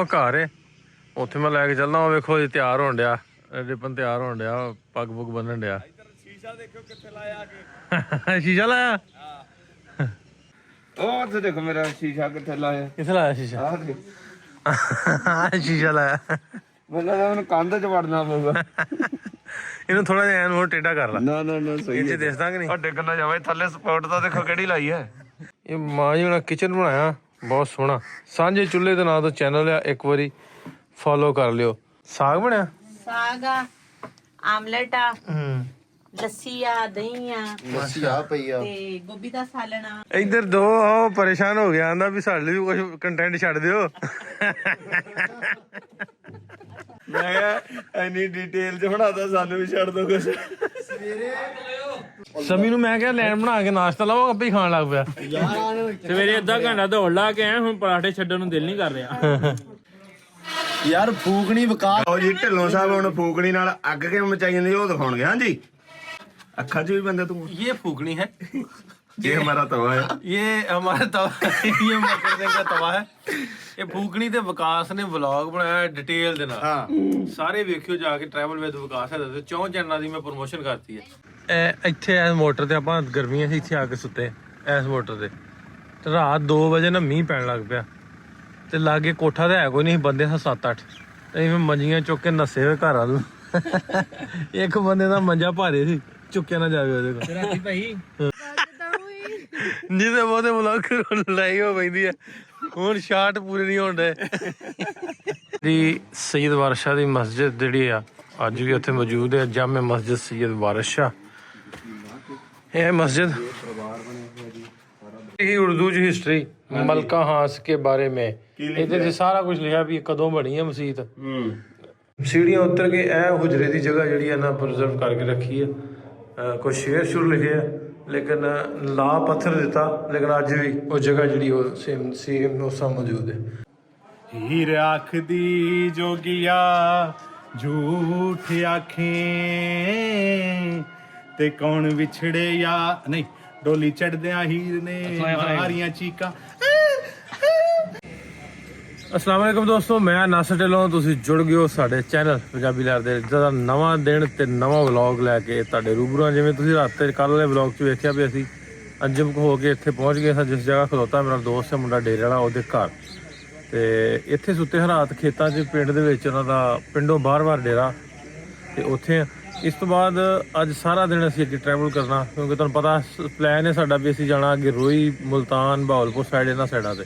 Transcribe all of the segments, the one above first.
ਉਹ ਘਰ ਏ ਉੱਥੇ ਮੈਂ ਲੈ ਕੇ ਚੱਲਦਾ। ਉਹ ਵੇਖੋ ਜੀ ਤਿਆਰ ਹੋਣ ਡਿਆ, ਰਿਪਨ ਤਿਆਰ ਹੋਣ ਡਿਆ, ਪੱਗ ਪੁੱਗ ਬੰਨਣ ਡਿਆ। ਸ਼ੀਸ਼ਾ ਦੇਖੋ ਕਿੱਥੇ ਲਾਇਆ ਕੇ। ਸ਼ੀਸ਼ਾ ਲਾਇਆ? ਉਹ ਉੱਥੇ ਦੇਖੋ ਮੇਰਾ ਸ਼ੀਸ਼ਾ ਕਿੱਥੇ ਲਾਇਆ। ਕਿੱਥੇ ਲਾਇਆ ਸ਼ੀਸ਼ਾ? ਆਹ ਦੇਖ ਸ਼ੀਸ਼ਾ ਲਾਇਆ। ਮੈਨੂੰ ਲੱਗਦਾ ਮੈਨੂੰ ਕੰਧ 'ਚ ਵੜਨਾ ਪਊਗਾ। ਇਹਨੂੰ ਥੋੜਾ ਜਿਹਾ ਐਨ ਹੋਰ ਟੇਢਾ ਕਰ ਲਾ। ਨਾ ਸਹੀ ਇਹ ਦਿਸਦਾ ਕਿ ਨਹੀਂ? ਡਿੱਗ ਨਾ ਜਾਵੇ ਥੱਲੇ। ਸਪੋਰਟ ਤਾਂ ਦੇਖੋ ਕਿਹੜੀ ਲਾਈ ਹੈ। ਇਹ ਮਾਂ ਜੀ ਨੇ ਕਿਚਨ ਬਣਾਇਆ ਬਹੁਤ ਸੋਹਣਾ। ਸਾਂਝੇ ਚੁੱਲ੍ਹੇ ਦੇ ਨਾਂ ਤੋਂ ਚੈਨਲ ਆ, ਇੱਕ ਵਾਰੀ ਫੋਲੋ ਕਰ ਲਿਓ। ਸਾਗ ਬਣਿਆ, ਸਾਗ ਆ, ਆਮਲੇਟ ਆ, ਲੱਸੀ ਆ, ਦਹੀਂ ਆ, ਲੱਸੀ ਆ ਪਈ ਆ ਤੇ ਗੋਭੀ ਦਾ ਸਾਲਣ ਆ। ਇੱਧਰ ਦੋ ਉਹ ਪਰੇਸ਼ਾਨ ਹੋ ਗਿਆ, ਆਂਦਾ ਵੀ ਸਾਡੇ ਲਈ ਵੀ ਕੁਝ ਕੰਟੈਂਟ ਛੱਡ ਦਿਓ। ਮੈਂ ਕਿਹਾ ਇੰਨੀ ਡਿਟੇਲ 'ਚ ਬਣਾਦਾ, ਸਾਨੂੰ ਵੀ ਛੱਡ ਦੋ ਕੁਛ। ਸਮੀ ਨੂੰ ਮੈਂ ਕਿਹਾ ਲੈਣ ਬਣਾ ਕੇ ਨਾਸ਼ਤਾ ਲਾਓ, ਆਪੇ ਹੀ ਖਾਣ ਲੱਗ ਪਿਆ। ਸਵੇਰੇ ਅੱਧਾ ਘੰਟਾ ਦੌੜ ਲਾ ਕੇ ਆਏ, ਹੁਣ ਪਰਾਠੇ ਛੱਡਣ ਨੂੰ ਦਿਲ ਨਹੀਂ ਕਰ ਰਿਹਾ। ਯਾਰ ਫੂਕਣੀ ਵਕਾ ਉਹ ਜੀ ਢਿੱਲੋਂ ਸਾਹਿਬ ਹੁਣ ਫੂਕਣੀ ਨਾਲ ਅੱਗ ਕਿਵੇਂ ਮਚਾਈ ਜਾਂਦੀ ਉਹ ਦਿਖਾਉਣਗੇ। ਹਾਂਜੀ ਅੱਖਾਂ 'ਚ ਵੀ ਬੰਦੇ ਤੂੰ। ये फूकनी है, ਇਹ ਹਮਾਰਾ ਤਵਾ ਹੈ। ये हमारा तवा, ये मकर सिंह का तवा है। ਇਹ ਫੂਕਣੀ ਤੇ ਵਿਕਾਸ ਨੇ ਵਲੌਗ ਬਣਾਇਆ ਡਿਟੇਲ ਦੇ ਨਾਲ। ਹਾਂ ਸਾਰੇ ਵੇਖਿਓ ਜਾ ਕੇ, ਟਰੈਵਲ ਵਿਦ ਵਿਕਾਸ ਹੈ ਤੇ 4 ਚੈਨਲਾਂ ਦੀ ਮੈਂ ਪ੍ਰੋਮੋਸ਼ਨ ਕਰਤੀ ਹੈ। ਇੱਥੇ ਇਸ ਮੋਟਰ ਤੇ ਆਪਾਂ ਗਰਮੀਆਂ 'ਚ ਇੱਥੇ ਆ ਕੇ ਸੁੱਤੇ ਇਸ ਮੋਟਰ ਤੇ ਰਾਤ 2 ਵਜੇ ਨਾ ਮੀਂਹ ਪੈਣ ਲੱਗ ਪਿਆ ਤੇ ਲਾਗੇ ਕੋਠਾ ਤਾਂ ਹੈ ਕੋਈ ਨਹੀਂ, ਬੰਦੇ ਹਾਂ 7-8 ਤੇ ਮੈਂ ਮੰਜੀਆਂ ਚੁੱਕ ਕੇ ਨੱਸੇ ਹੋਏ ਘਰ ਵੱਲ। ਇੱਕ ਬੰਦੇ ਦਾ ਮੰਜਾ ਭਾਰੇ ਸੀ, ਚੁੱਕਿਆ ਨਾ ਜਾਵੇ ਉਹਦੇ ਕੋਲ। ਰਾਤੀ ਭਾਈ ਜਿਹਦੇ ਬਹੁਤੇ ਵਲੌਗ ਲਾਈ ਹੋ ਪੈਂਦੀ ਹੈ। ਹੁਣ ਸ਼ਾਟ ਪੂਰੇ ਨਹੀਂ ਹੋਣ ਡੇ। ਦੀ ਸੈਯਦ ਵਾਰਿਸ ਸ਼ਾਹ ਦੀ ਮਸਜਿਦ ਜਿਹੜੀ ਆ ਅੱਜ ਵੀ ਉੱਥੇ ਮੌਜੂਦ ਹੈ, ਜਾਮੇ ਮਸਜਿਦ ਸੈਯਦ ਵਾਰਿਸ ਸ਼ਾਹ। ਇਹ ਮਸਜਿਦ ਇਹ ਉਰਦੂ ਚ ਹਿਸਟਰੀ ਮਲਕਾ ਹਾਂਸ ਕੇ ਬਾਰੇ ਮੇਂ ਇਹਦੇ ਚ ਸਾਰਾ ਕੁਝ ਲਿਖਿਆ ਵੀ ਕਦੋਂ ਬਣੀ ਹੈ ਮਸਜਿਦ। ਸੀੜੀਆਂ ਉਤਰ ਕੇ ਇਹ ਹੁਜਰੇ ਦੀ ਜਗ੍ਹਾ ਜਿਹੜੀ ਹੈ ਨਾ ਪ੍ਰੀਜ਼ਰਵ ਕਰਕੇ ਰੱਖੀ ਹੈ। ਕੁਝ ਸ਼ੇਰ ਸ਼ੁਰ ਲਿਖੇ ਆ ਲੇਕਿਨ ਲਾ ਪੱਥਰ ਦਿੱਤਾ, ਲੇਕਿਨ ਅੱਜ ਵੀ ਉਹ ਜਗ੍ਹਾ ਜਿਹੜੀ ਉਹ ਸੇਮ ਉਸਾ ਮੌਜੂਦ ਹੈ। ਹੀਰ ਆਖਦੀ ਜੋਗੀਆ ਝੂਠ ਆਖੇ ਤੇ ਕੌਣ ਵਿਛੜੇ ਯਾ ਨਹੀਂ, ਡੋਲੀ ਚੜਦਿਆਂ ਹੀਰ ਨੇ ਮਾਰੀਆਂ ਚੀਕਾਂ। ਅਸਲਾਮ ਵਾਲੇਕੁਮ ਦੋਸਤੋ, ਮੈਂ ਨਾਸਰ ਢਿੱਲੋਂ। ਤੁਸੀਂ ਜੁੜ ਗਏ ਹੋ ਸਾਡੇ ਚੈਨਲ ਪੰਜਾਬੀ ਲਹਿਰ ਦੇ ਜਿਹਦਾ ਨਵਾਂ ਦਿਨ ਤੇ ਨਵਾਂ ਵਲੌਗ ਲੈ ਕੇ ਤੁਹਾਡੇ ਰੂਬਰੂ ਹਾਂ। ਜਿਵੇਂ ਤੁਸੀਂ ਰਾਤ ਤੇ ਕੱਲ੍ਹ ਵਾਲੇ ਵਲੌਗ 'ਚ ਵੇਖਿਆ ਵੀ ਅਸੀਂ ਅੰਜਮ ਹੋ ਕੇ ਇੱਥੇ ਪਹੁੰਚ ਗਏ ਸਾਂ, ਜਿਸ ਜਗ੍ਹਾ ਖਲੋਤਾ ਮੇਰਾ ਦੋਸਤ ਹੈ ਮੁੰਡਾ ਡੇਰੇ ਵਾਲਾ, ਉਹਦੇ ਘਰ। ਤੇ ਇੱਥੇ ਸੁੱਤੇ ਰਾਤ ਖੇਤਾਂ 'ਚ, ਪਿੰਡ ਦੇ ਵਿੱਚ ਉਹਨਾਂ ਦਾ ਪਿੰਡੋਂ ਬਾਹਰ ਡੇਰਾ, ਤੇ ਉੱਥੇ ਇਸ ਤੋਂ ਬਾਅਦ ਅੱਜ ਸਾਰਾ ਦਿਨ ਅਸੀਂ ਅੱਗੇ ਟਰੈਵਲ ਕਰਨਾ, ਕਿਉਂਕਿ ਤੁਹਾਨੂੰ ਪਤਾ ਪਲਾਨ ਹੈ ਸਾਡਾ ਵੀ ਅਸੀਂ ਜਾਣਾ ਅੱਗੇ ਰੋਈ, ਮੁਲਤਾਨ, ਬਹਾਵਲਪੁਰ ਸਾਈਡ ਇਹਨਾਂ ਸਾਈਡਾਂ 'ਤੇ।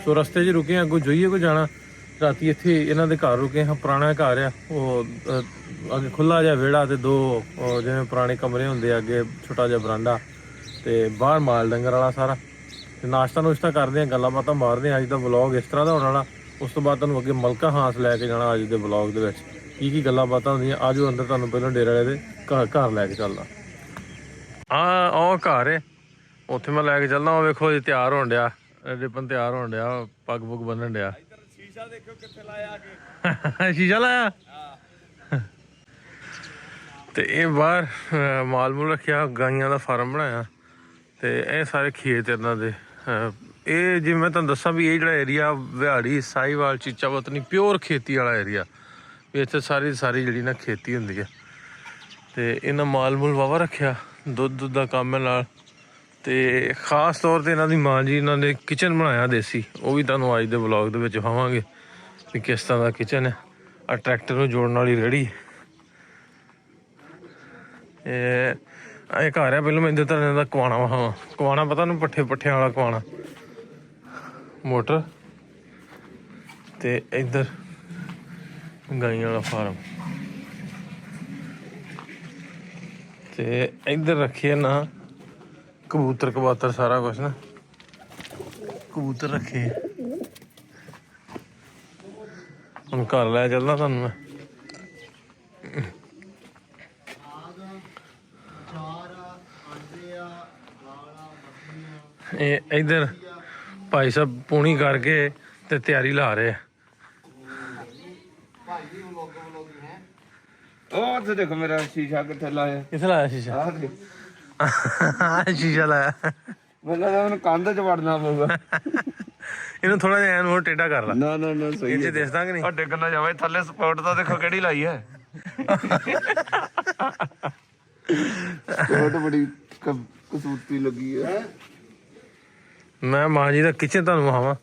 ਸੋ ਰਸਤੇ 'ਚ ਰੁਕੇ ਅੱਗੋਂ ਜੋਈਏ ਕੋ ਜਾਣਾ। ਰਾਤੀ ਇੱਥੇ ਇਹਨਾਂ ਦੇ ਘਰ ਰੁਕੇ ਹਾਂ, ਪੁਰਾਣਾ ਘਰ ਆ ਉਹ, ਅੱਗੇ ਖੁੱਲ੍ਹਾ ਜਿਹਾ ਵਿਹੜਾ ਤੇ 2 ਜਿਵੇਂ ਪੁਰਾਣੇ ਕਮਰੇ ਹੁੰਦੇ ਆ, ਅੱਗੇ ਛੋਟਾ ਜਿਹਾ ਬਰਾਂਡਾ ਤੇ ਬਾਹਰ ਮਾਲ ਡੰਗਰ ਵਾਲਾ ਸਾਰਾ। ਤੇ ਨਾਸ਼ਤਾ ਨੁਸ਼ਤਾ ਕਰਦੇ ਹਾਂ, ਗੱਲਾਂ ਬਾਤਾਂ ਮਾਰਦੇ ਹਾਂ। ਅੱਜ ਦਾ ਵਲੌਗ ਇਸ ਤਰ੍ਹਾਂ ਦਾ ਹੋਣ ਵਾਲਾ। ਉਸ ਤੋਂ ਬਾਅਦ ਤੁਹਾਨੂੰ ਅੱਗੇ ਮਲਕਾ ਹਾਂਸ ਲੈ ਕੇ ਜਾਣਾ। ਅੱਜ ਦੇ ਵਲੌਗ ਦੇ ਵਿੱਚ ਕੀ ਗੱਲਾਂ ਬਾਤਾਂ ਹੁੰਦੀਆਂ, ਆਜੋ ਅੰਦਰ ਤੁਹਾਨੂੰ ਪਹਿਲਾਂ ਡੇਰੇ ਵਾਲੇ ਦੇ ਘਰ ਲੈ ਕੇ ਚੱਲਦਾ। ਉਹ ਘਰ ਏ ਉੱਥੇ ਮੈਂ ਲੈ ਕੇ ਚੱਲਦਾ। ਉਹ ਵੇਖੋ ਜੀ ਤਿਆਰ ਹੋਣ ਡਿਆ, ਰਿਪਨ ਤਿਆਰ ਹੋਣ ਡਿਆ, ਪੱਗ ਪੁੱਗ ਬੰਨਣ ਡਿਆ। ਸ਼ੀਸ਼ਾ ਦੇਖੋ ਕਿੱਥੇ ਲਾਇਆ ਕੇ। ਸ਼ੀਸ਼ਾ ਲਾਇਆ? ਤੇ ਇਹ ਬਾਹਰ ਮਾਲ ਮੂਲ ਰੱਖਿਆ, ਗਾਈਆਂ ਦਾ ਫਾਰਮ ਬਣਾਇਆ ਤੇ ਇਹ ਸਾਰੇ ਖੇਤ ਇਹਨਾਂ ਦੇ। ਇਹ ਜਿਵੇਂ ਮੈਂ ਤੁਹਾਨੂੰ ਦੱਸਾਂ ਵੀ ਇਹ ਜਿਹੜਾ ਏਰੀਆ ਵਿਹਾੜੀ, ਸਾਹੀਵਾਲ, ਚੀਚਾ ਵਤਨੀ ਪਿਓਰ ਖੇਤੀ ਵਾਲਾ ਏਰੀਆ। ਵੀ ਇੱਥੇ ਸਾਰੀ ਜਿਹੜੀ ਨਾ ਖੇਤੀ ਹੁੰਦੀ ਹੈ। ਤੇ ਇਹਨਾਂ ਮਾਲ ਮੂਲ ਵਾਵਾ ਰੱਖਿਆ, ਦੁੱਧ ਦਾ ਕੰਮ ਹੈ ਨਾਲ। ਤੇ ਖਾਸ ਤੌਰ 'ਤੇ ਇਹਨਾਂ ਦੀ ਮਾਂ ਜੀ, ਇਹਨਾਂ ਨੇ ਕਿਚਨ ਬਣਾਇਆ ਦੇਸੀ, ਉਹ ਵੀ ਤੁਹਾਨੂੰ ਅੱਜ ਦੇ ਵਲੌਗ ਦੇ ਵਿੱਚ ਵਿਖਾਵਾਂਗੇ ਵੀ ਕਿਸ ਤਰ੍ਹਾਂ ਦਾ ਕਿਚਨ ਹੈ। ਆ ਟਰੈਕਟਰ ਨੂੰ ਜੋੜਨ ਵਾਲੀ ਰੇਹੜੀ, ਇਹ ਘਰ ਆ। ਪਹਿਲਾਂ ਮੈਂ ਇੱਧਰ ਤਰ੍ਹਾਂ ਦਾ ਕਵਾਣਾ ਵਿਖਾਵਾਂ। ਕਵਾਣਾ ਪਤਾ ਨੂੰ ਪੱਠਿਆਂ ਵਾਲਾ ਕਵਾਣਾ, ਮੋਟਰ ਤੇ ਇੱਧਰ ਗਾਈਆਂ ਵਾਲਾ ਫਾਰਮ। ਤੇ ਇੱਧਰ ਰੱਖੇ ਨਾ ਕਬੂਤਰ ਕਬਾਤਰ ਸਾਰਾ ਕੁਛ ਨਾ, ਕਬੂਤਰ ਰੱਖੇ। ਹੁਣ ਘਰ ਲੈ ਚੱਲਦਾ ਤੁਹਾਨੂੰ ਮੈਂ। ਇਹ ਇੱਧਰ ਭਾਈ ਸਾਹਿਬ ਪੂਣੀ ਕਰਕੇ ਤੇ ਤਿਆਰੀ ਲਾ ਰਹੇ ਆ। ਉਹ ਉੱਥੇ ਦੇਖੋ ਮੇਰਾ ਸ਼ੀਸ਼ਾ ਕਿੱਥੇ ਲਾਇਆ। ਕਿੱਥੇ ਲਾਇਆ ਸ਼ੀਸ਼ਾ? ਆਹ ਦੇਖ ਸ਼ੀਸ਼ਾ ਲਾਇਆ। ਮੈਨੂੰ ਲੱਗਦਾ ਮੈਨੂੰ ਕੰਧ 'ਚ ਵੜਨਾ ਪਊਗਾ। ਇਹਨੂੰ ਥੋੜਾ ਜਿਹਾ ਐਨ ਹੋਰ ਟੇਢਾ ਕਰ ਲਾ। ਨਾ ਨਾ ਨਾ ਸਹੀ ਇਹ ਚ ਦਿਸਦਾ ਕਿ ਨਹੀਂ? ਉਹ ਡਿੱਗ ਨਾ ਜਾਵੇ ਥੱਲੇ। ਸਪੋਰਟ ਤਾਂ ਦੇਖੋ ਕਿਹੜੀ ਲਾਈ ਹੈ। ਸਪੋਰਟ ਬੜੀ ਕਸੂਤੀ ਲੱਗੀ ਹੈ। ਮੈਂ ਮਾਂ ਜੀ ਦਾ ਕਿਚਨ ਤੁਹਾਨੂੰ ਵਿਖਾਵਾਂ।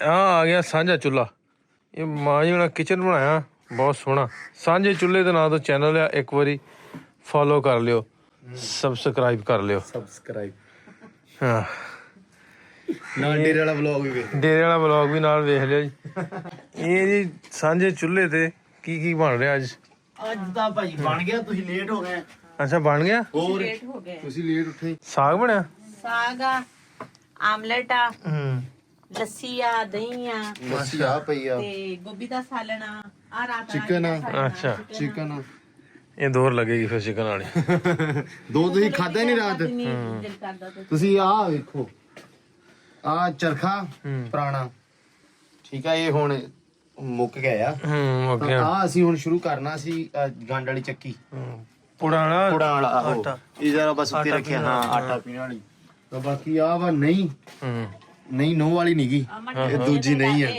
ਆ ਗਿਆ ਸਾਂਝਾ ਚੁੱਲਾ। ਇਹ ਮਾਂ ਜੀ ਨੇ ਕਿਚਨ ਬਣਾਇਆ ਬਹੁਤ ਸੋਹਣਾ। ਸਾਂਝੇ ਚੁੱਲੇ ਦੇ ਨਾਂ ਤੋਂ ਚੈਨਲ ਆ, ਇੱਕ ਵਾਰੀ ਫੋਲੋ ਕਰ ਲਿਓ, ਸਬਸਕ੍ਰਾਈਬ ਕਰ ਲਿਓ। ਸਬਸਕ੍ਰਾਈਬ ਹਾਂ, ਨਾਲ ਡੇਰੇ ਵਾਲਾ ਵਲੌਗ ਵੀ ਵੇਖ। ਡੇਰੇ ਵਾਲਾ ਵਲੌਗ ਵੀ ਨਾਲ ਵੇਖ ਲਿਓ ਜੀ। ਇਹ ਜੀ ਸਾਂਝੇ ਚੁੱਲੇ ਤੇ ਕੀ ਕੀ ਬਣ ਰਿਹਾ ਅੱਜ? ਅੱਜ ਤਾਂ ਭਾਈ ਬਣ ਗਿਆ, ਤੁਸੀਂ ਲੇਟ ਹੋ ਗਏ। ਅੱਛਾ ਬਣ ਗਿਆ। ਹੋਰ ਲੇਟ ਹੋ ਗਏ। ਤੁਸੀਂ ਲੇਟ ਉੱਠੇ। ਸਾਗ ਬਣਿਆ। ਸਾਗ ਆ, ਆਮਲੇਟ ਆ, ਲੱਸੀ ਆ, ਦਹੀਂ ਆ ਲੱਸੀ ਆ ਪਈ ਆ, ਤੇ ਗੋਭੀ ਦਾ ਸਾਲਣ ਆ ਰਾਤ ਚਿਕਨ ਆ। ਅੱਛਾ ਚਿਕਨ ਇਹ ਦੋਰ ਲੱਗੇਗੀ ਫਿਰ ਚਿਕਨ ਵਾਲੀ। ਦੋ ਤੁਸੀਂ ਖਾਦਾ ਨਹੀਂ ਰਾਤ। ਦਿਲ ਕਰਦਾ ਤੇ ਤੁਸੀਂ ਆਹ ਵੇਖੋ, ਆ ਚਰਖਾ ਪੁਰਾਣਾ, ਠੀਕ ਆ। ਇਹ ਹੁਣ ਮੁੱਕ ਗਿਆ ਆ। ਹੋ ਗਿਆ। ਆ ਅਸੀਂ ਹੁਣ ਸ਼ੁਰੂ ਕਰਨਾ ਸੀ ਗੰਡ ਵਾਲੀ ਚੱਕੀ, ਪੁਰਾਣਾ ਪੁੜਾ ਵਾਲਾ। ਆਹੋ ਇਹ ਜਰਾ ਬਸ ਉੱਤੇ ਰੱਖਿਆ। ਹਾਂ ਆਟਾ ਪੀਣ ਵਾਲੀ। ਤਾਂ ਬਾਕੀ ਆ ਵਾ ਨਹੀਂ ਨਹੀਂ ਨੋ ਵਾਲੀ ਨੀ ਗੀ, ਇਹ ਦੂਜੀ ਨਹੀਂ ਆ।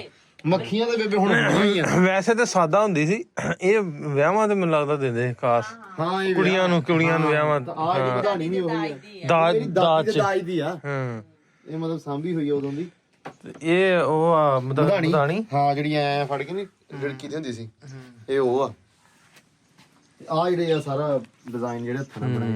ਮੱਖੀਆਂ ਦੇ ਬੇਬੇ ਹੁਣ ਨਹੀਂ ਆ। ਵੈਸੇ ਤਾਂ ਸਾਦਾ ਹੁੰਦੀ ਸੀ, ਇਹ ਵਿਆਹਾਂ ਤੇ ਮੈਨੂੰ ਲੱਗਦਾ ਦਿੰਦੇ ਖਾਸ। ਹਾਂ ਇਹ ਕੁੜੀਆਂ ਨੂੰ ਵਿਆਹਾਂ। ਆ ਇਹ ਵਧਾਣੀ ਨਹੀਂ ਹੋਈ। ਦਾਜ ਦਾਜ ਚ। ਦਾਜ ਦੀ ਆ। ਹਾਂ ਇਹ ਮਤਲਬ ਸਾਂਭੀ ਹੋਈ ਆ ਉਦੋਂ ਦੀ। ਤੇ ਇਹ ਉਹ ਆ ਮਧਾਣੀ। ਹਾਂ ਜਿਹੜੀ ਐ ਫੜ ਕੇ ਨੀ ਲੜਕੀ ਦੀ ਹੁੰਦੀ ਸੀ, ਇਹ ਉਹ ਆ। ਆ ਜਿਹੜੇ ਆ ਸਾਰਾ ਡਿਜ਼ਾਈਨ ਜਿਹੜੇ ਹੱਥਾਂ ਨਾਲ ਬਣਾਏ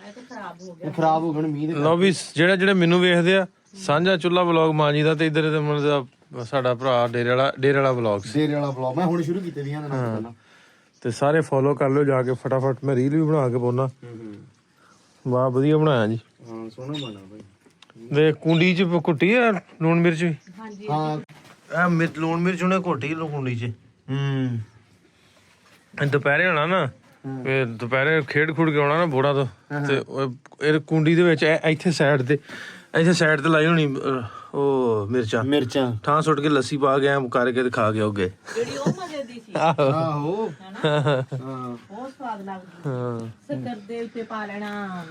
ਇਹ ਤਾਂ ਖਰਾਬ ਹੋ ਗਿਆ। ਇਹ ਖਰਾਬ ਹੋ ਗਏ ਮੀਂਹ ਦੇ। ਲਓ ਵੀ ਜਿਹੜੇ ਮੈਨੂੰ ਵੇਖਦੇ ਆ, ਸਾਂਝਾ ਚੁੱਲਾ ਵਲੌਗ ਮਾਂ ਜੀ ਦਾ, ਤੇ ਇੱਧਰ ਤੇ ਮਤਲਬ ਸਾਡਾ ਭਰਾ ਡੇਰੇ ਵਾਲਾ ਵਲੌਗ ਸੀ। ਡੇਰੇ ਵਾਲਾ ਵਲੌਗ ਮੈਂ ਹੁਣ ਸ਼ੁਰੂ ਕੀਤੇ ਦੀਆਂ ਨਾਲ ਪਹਿਲਾਂ। ਤੇ ਸਾਰੇ ਫੋਲੋ ਕਰ ਲਿਓ ਜਾ ਕੇ ਫਟਾਫਟ। ਮੈਂ ਰੀਲ ਵੀ ਬਣਾ ਕੇ ਪਾਉਣਾ। ਵਾਹ ਵਧੀਆ ਬਣਾਇਆ ਜੀ। ਹਾਂ ਸੋਹਣਾ ਬਣਾ ਬਾਈ। ਵੇ ਕੁੰਡੀ ਚ ਕੁੱਟੀ ਆ ਲੂਣ ਮਿਰਚ ਵੀ। ਹਾਂ ਆ ਲੂਣ ਮਿਰਚ ਉਹਨੇ ਘੋਟੀ ਕੁੰਡੀ ਚ। ਦੁਪਹਿਰੇ ਹੋਣਾ ਨਾ, ਫਿਰ ਦੁਪਹਿਰੇ ਖੇਡ ਖੁੜ ਕੇ ਆਉਣਾ ਨਾ ਬੋੜਾ ਤੋਂ, ਤੇ ਇਹ ਕੁੰਡੀ ਦੇ ਵਿੱਚ ਇੱਥੇ ਸਾਈਡ ਤੇ ਲਾਈ ਹੋਣੀ ਉਹ ਮਿਰਚਾਂ ਠਾਂ ਸੁੱਟ ਕੇ ਲੱਸੀ ਪਾ ਕੇ ਐਂ ਕਰਕੇ ਤੇ ਖਾ ਕੇ ਆਉਗੇ। ਜਿਹੜੀ ਉਹ ਮਜ਼ੇ ਦੀ ਸੀ। ਆਹੋ ਹਾਂ ਬਹੁਤ ਸਵਾਦ ਲੱਗਦੀ। ਸ਼ੱਕਰ ਦੇ ਉੱਤੇ ਪਾ ਲੈਣਾ